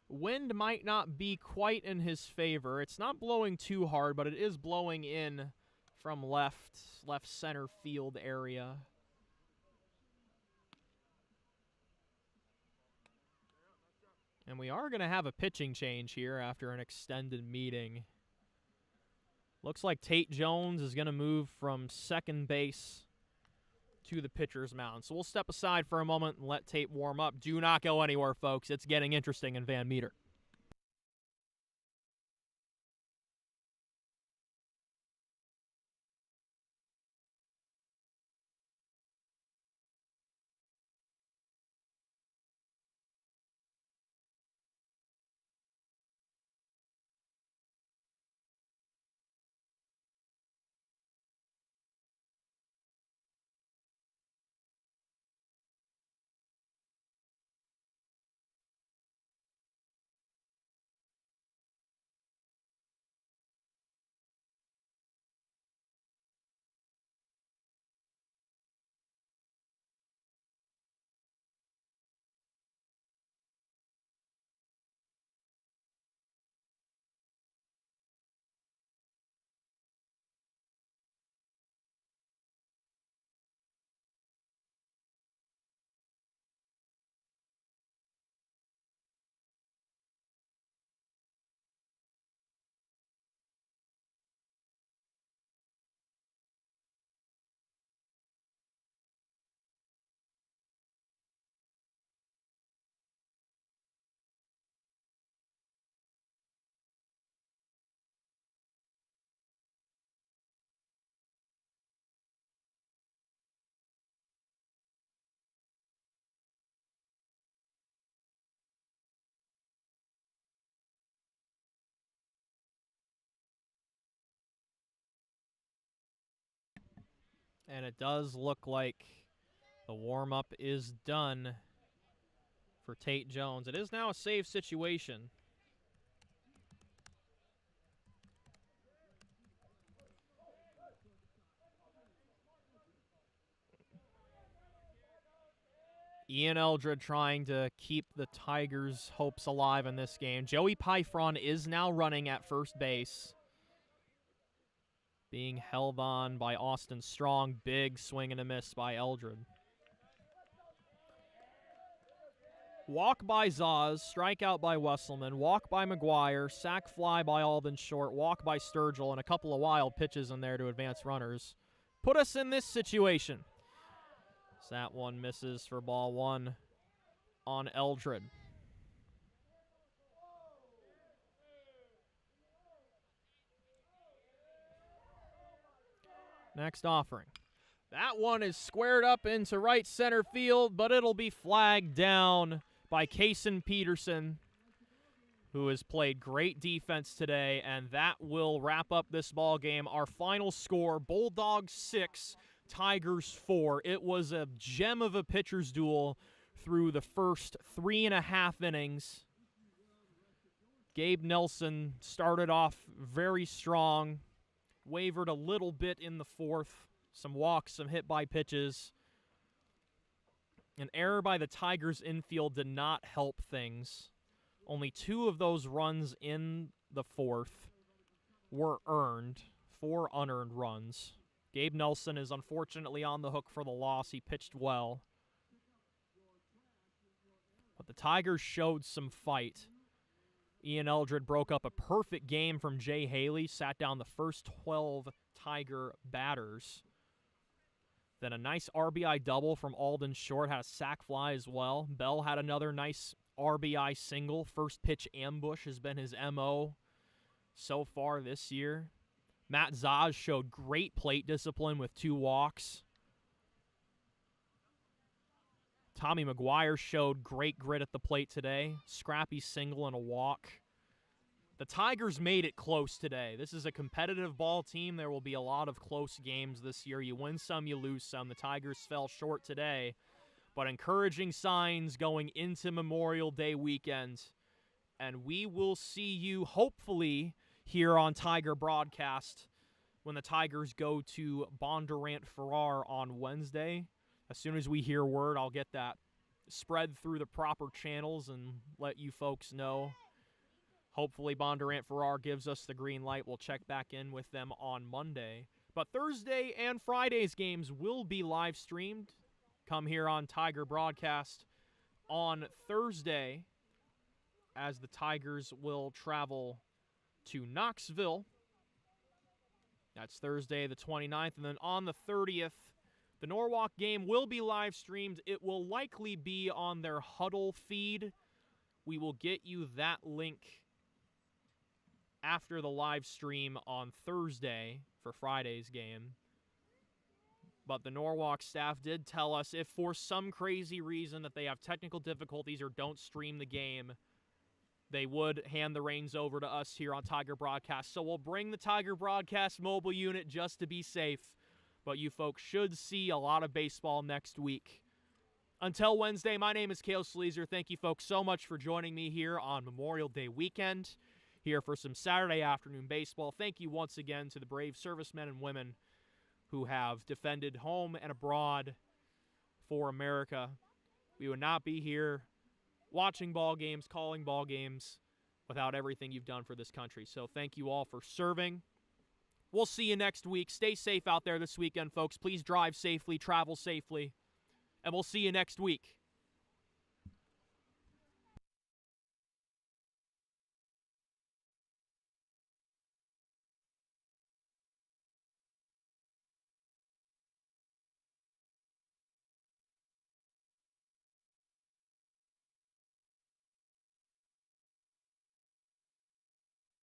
S1: Wind might not be quite in his favor. It's not blowing too hard, but it is blowing in from left center field area. And we are going to have a pitching change here after an extended meeting. Looks like Tate Jones is going to move from second base to the pitcher's mound. So we'll step aside for a moment and let Tate warm up. Do not go anywhere, folks. It's getting interesting in Van Meter. And it does look like the warm-up is done for Tate Jones. It is now a save situation. Ian Eldred trying to keep the Tigers' hopes alive in this game. Joey Pyfron is now running at first base. Being held on by Austin Strong. Big swing and a miss by Eldred. Walk by Zaz, strikeout by Wesselman, walk by McGuire, sac fly by Alden Short, walk by Sturgill, and a couple of wild pitches in there to advance runners. Put us in this situation. So that one misses for ball one on Eldred. Next offering. That one is squared up into right center field, but it'll be flagged down by Kason Peterson, who has played great defense today, and that will wrap up this ball game. Our final score, Bulldogs 6, Tigers 4. It was a gem of a pitcher's duel through the first 3.5 innings. Gabe Nelson started off very strong, wavered a little bit in the fourth, some walks, some hit by pitches. An error by the Tigers infield did not help things. Only 2 of those runs in the fourth were earned, 4 unearned runs. Gabe Nelson is unfortunately on the hook for the loss. He pitched well. But the Tigers showed some fight. Ian Eldred broke up a perfect game from Jay Haley, sat down the first 12 Tiger batters. Then a nice RBI double from Alden Short, had a sac fly as well. Bell had another nice RBI single. First pitch ambush has been his MO so far this year. Matt Zaz showed great plate discipline with 2 walks. Tommy McGuire showed great grit at the plate today. Scrappy single and a walk. The Tigers made it close today. This is a competitive ball team. There will be a lot of close games this year. You win some, you lose some. The Tigers fell short today, but encouraging signs going into Memorial Day weekend. And we will see you hopefully here on Tiger Broadcast when the Tigers go to Bondurant Farrar on Wednesday. As soon as we hear word, I'll get that spread through the proper channels and let you folks know. Hopefully Bondurant Farrar gives us the green light. We'll check back in with them on Monday. But Thursday and Friday's games will be live streamed. Come here on Tiger Broadcast on Thursday as the Tigers will travel to Knoxville. That's Thursday the 29th. And then on the 30th, the Norwalk game will be live streamed. It will likely be on their Huddle feed. We will get you that link after the live stream on Thursday for Friday's game. But the Norwalk staff did tell us if for some crazy reason that they have technical difficulties or don't stream the game, they would hand the reins over to us here on Tiger Broadcast. So we'll bring the Tiger Broadcast mobile unit just to be safe. But you folks should see a lot of baseball next week. Until Wednesday, my name is Cale Sleazer. Thank you folks so much for joining me here on Memorial Day weekend, here for some Saturday afternoon baseball. Thank you once again to the brave servicemen and women who have defended home and abroad for America. We would not be here watching ball games, calling ball games, without everything you've done for this country. So thank you all for serving. We'll see you next week. Stay safe out there this weekend, folks. Please drive safely, travel safely, and we'll see you next week.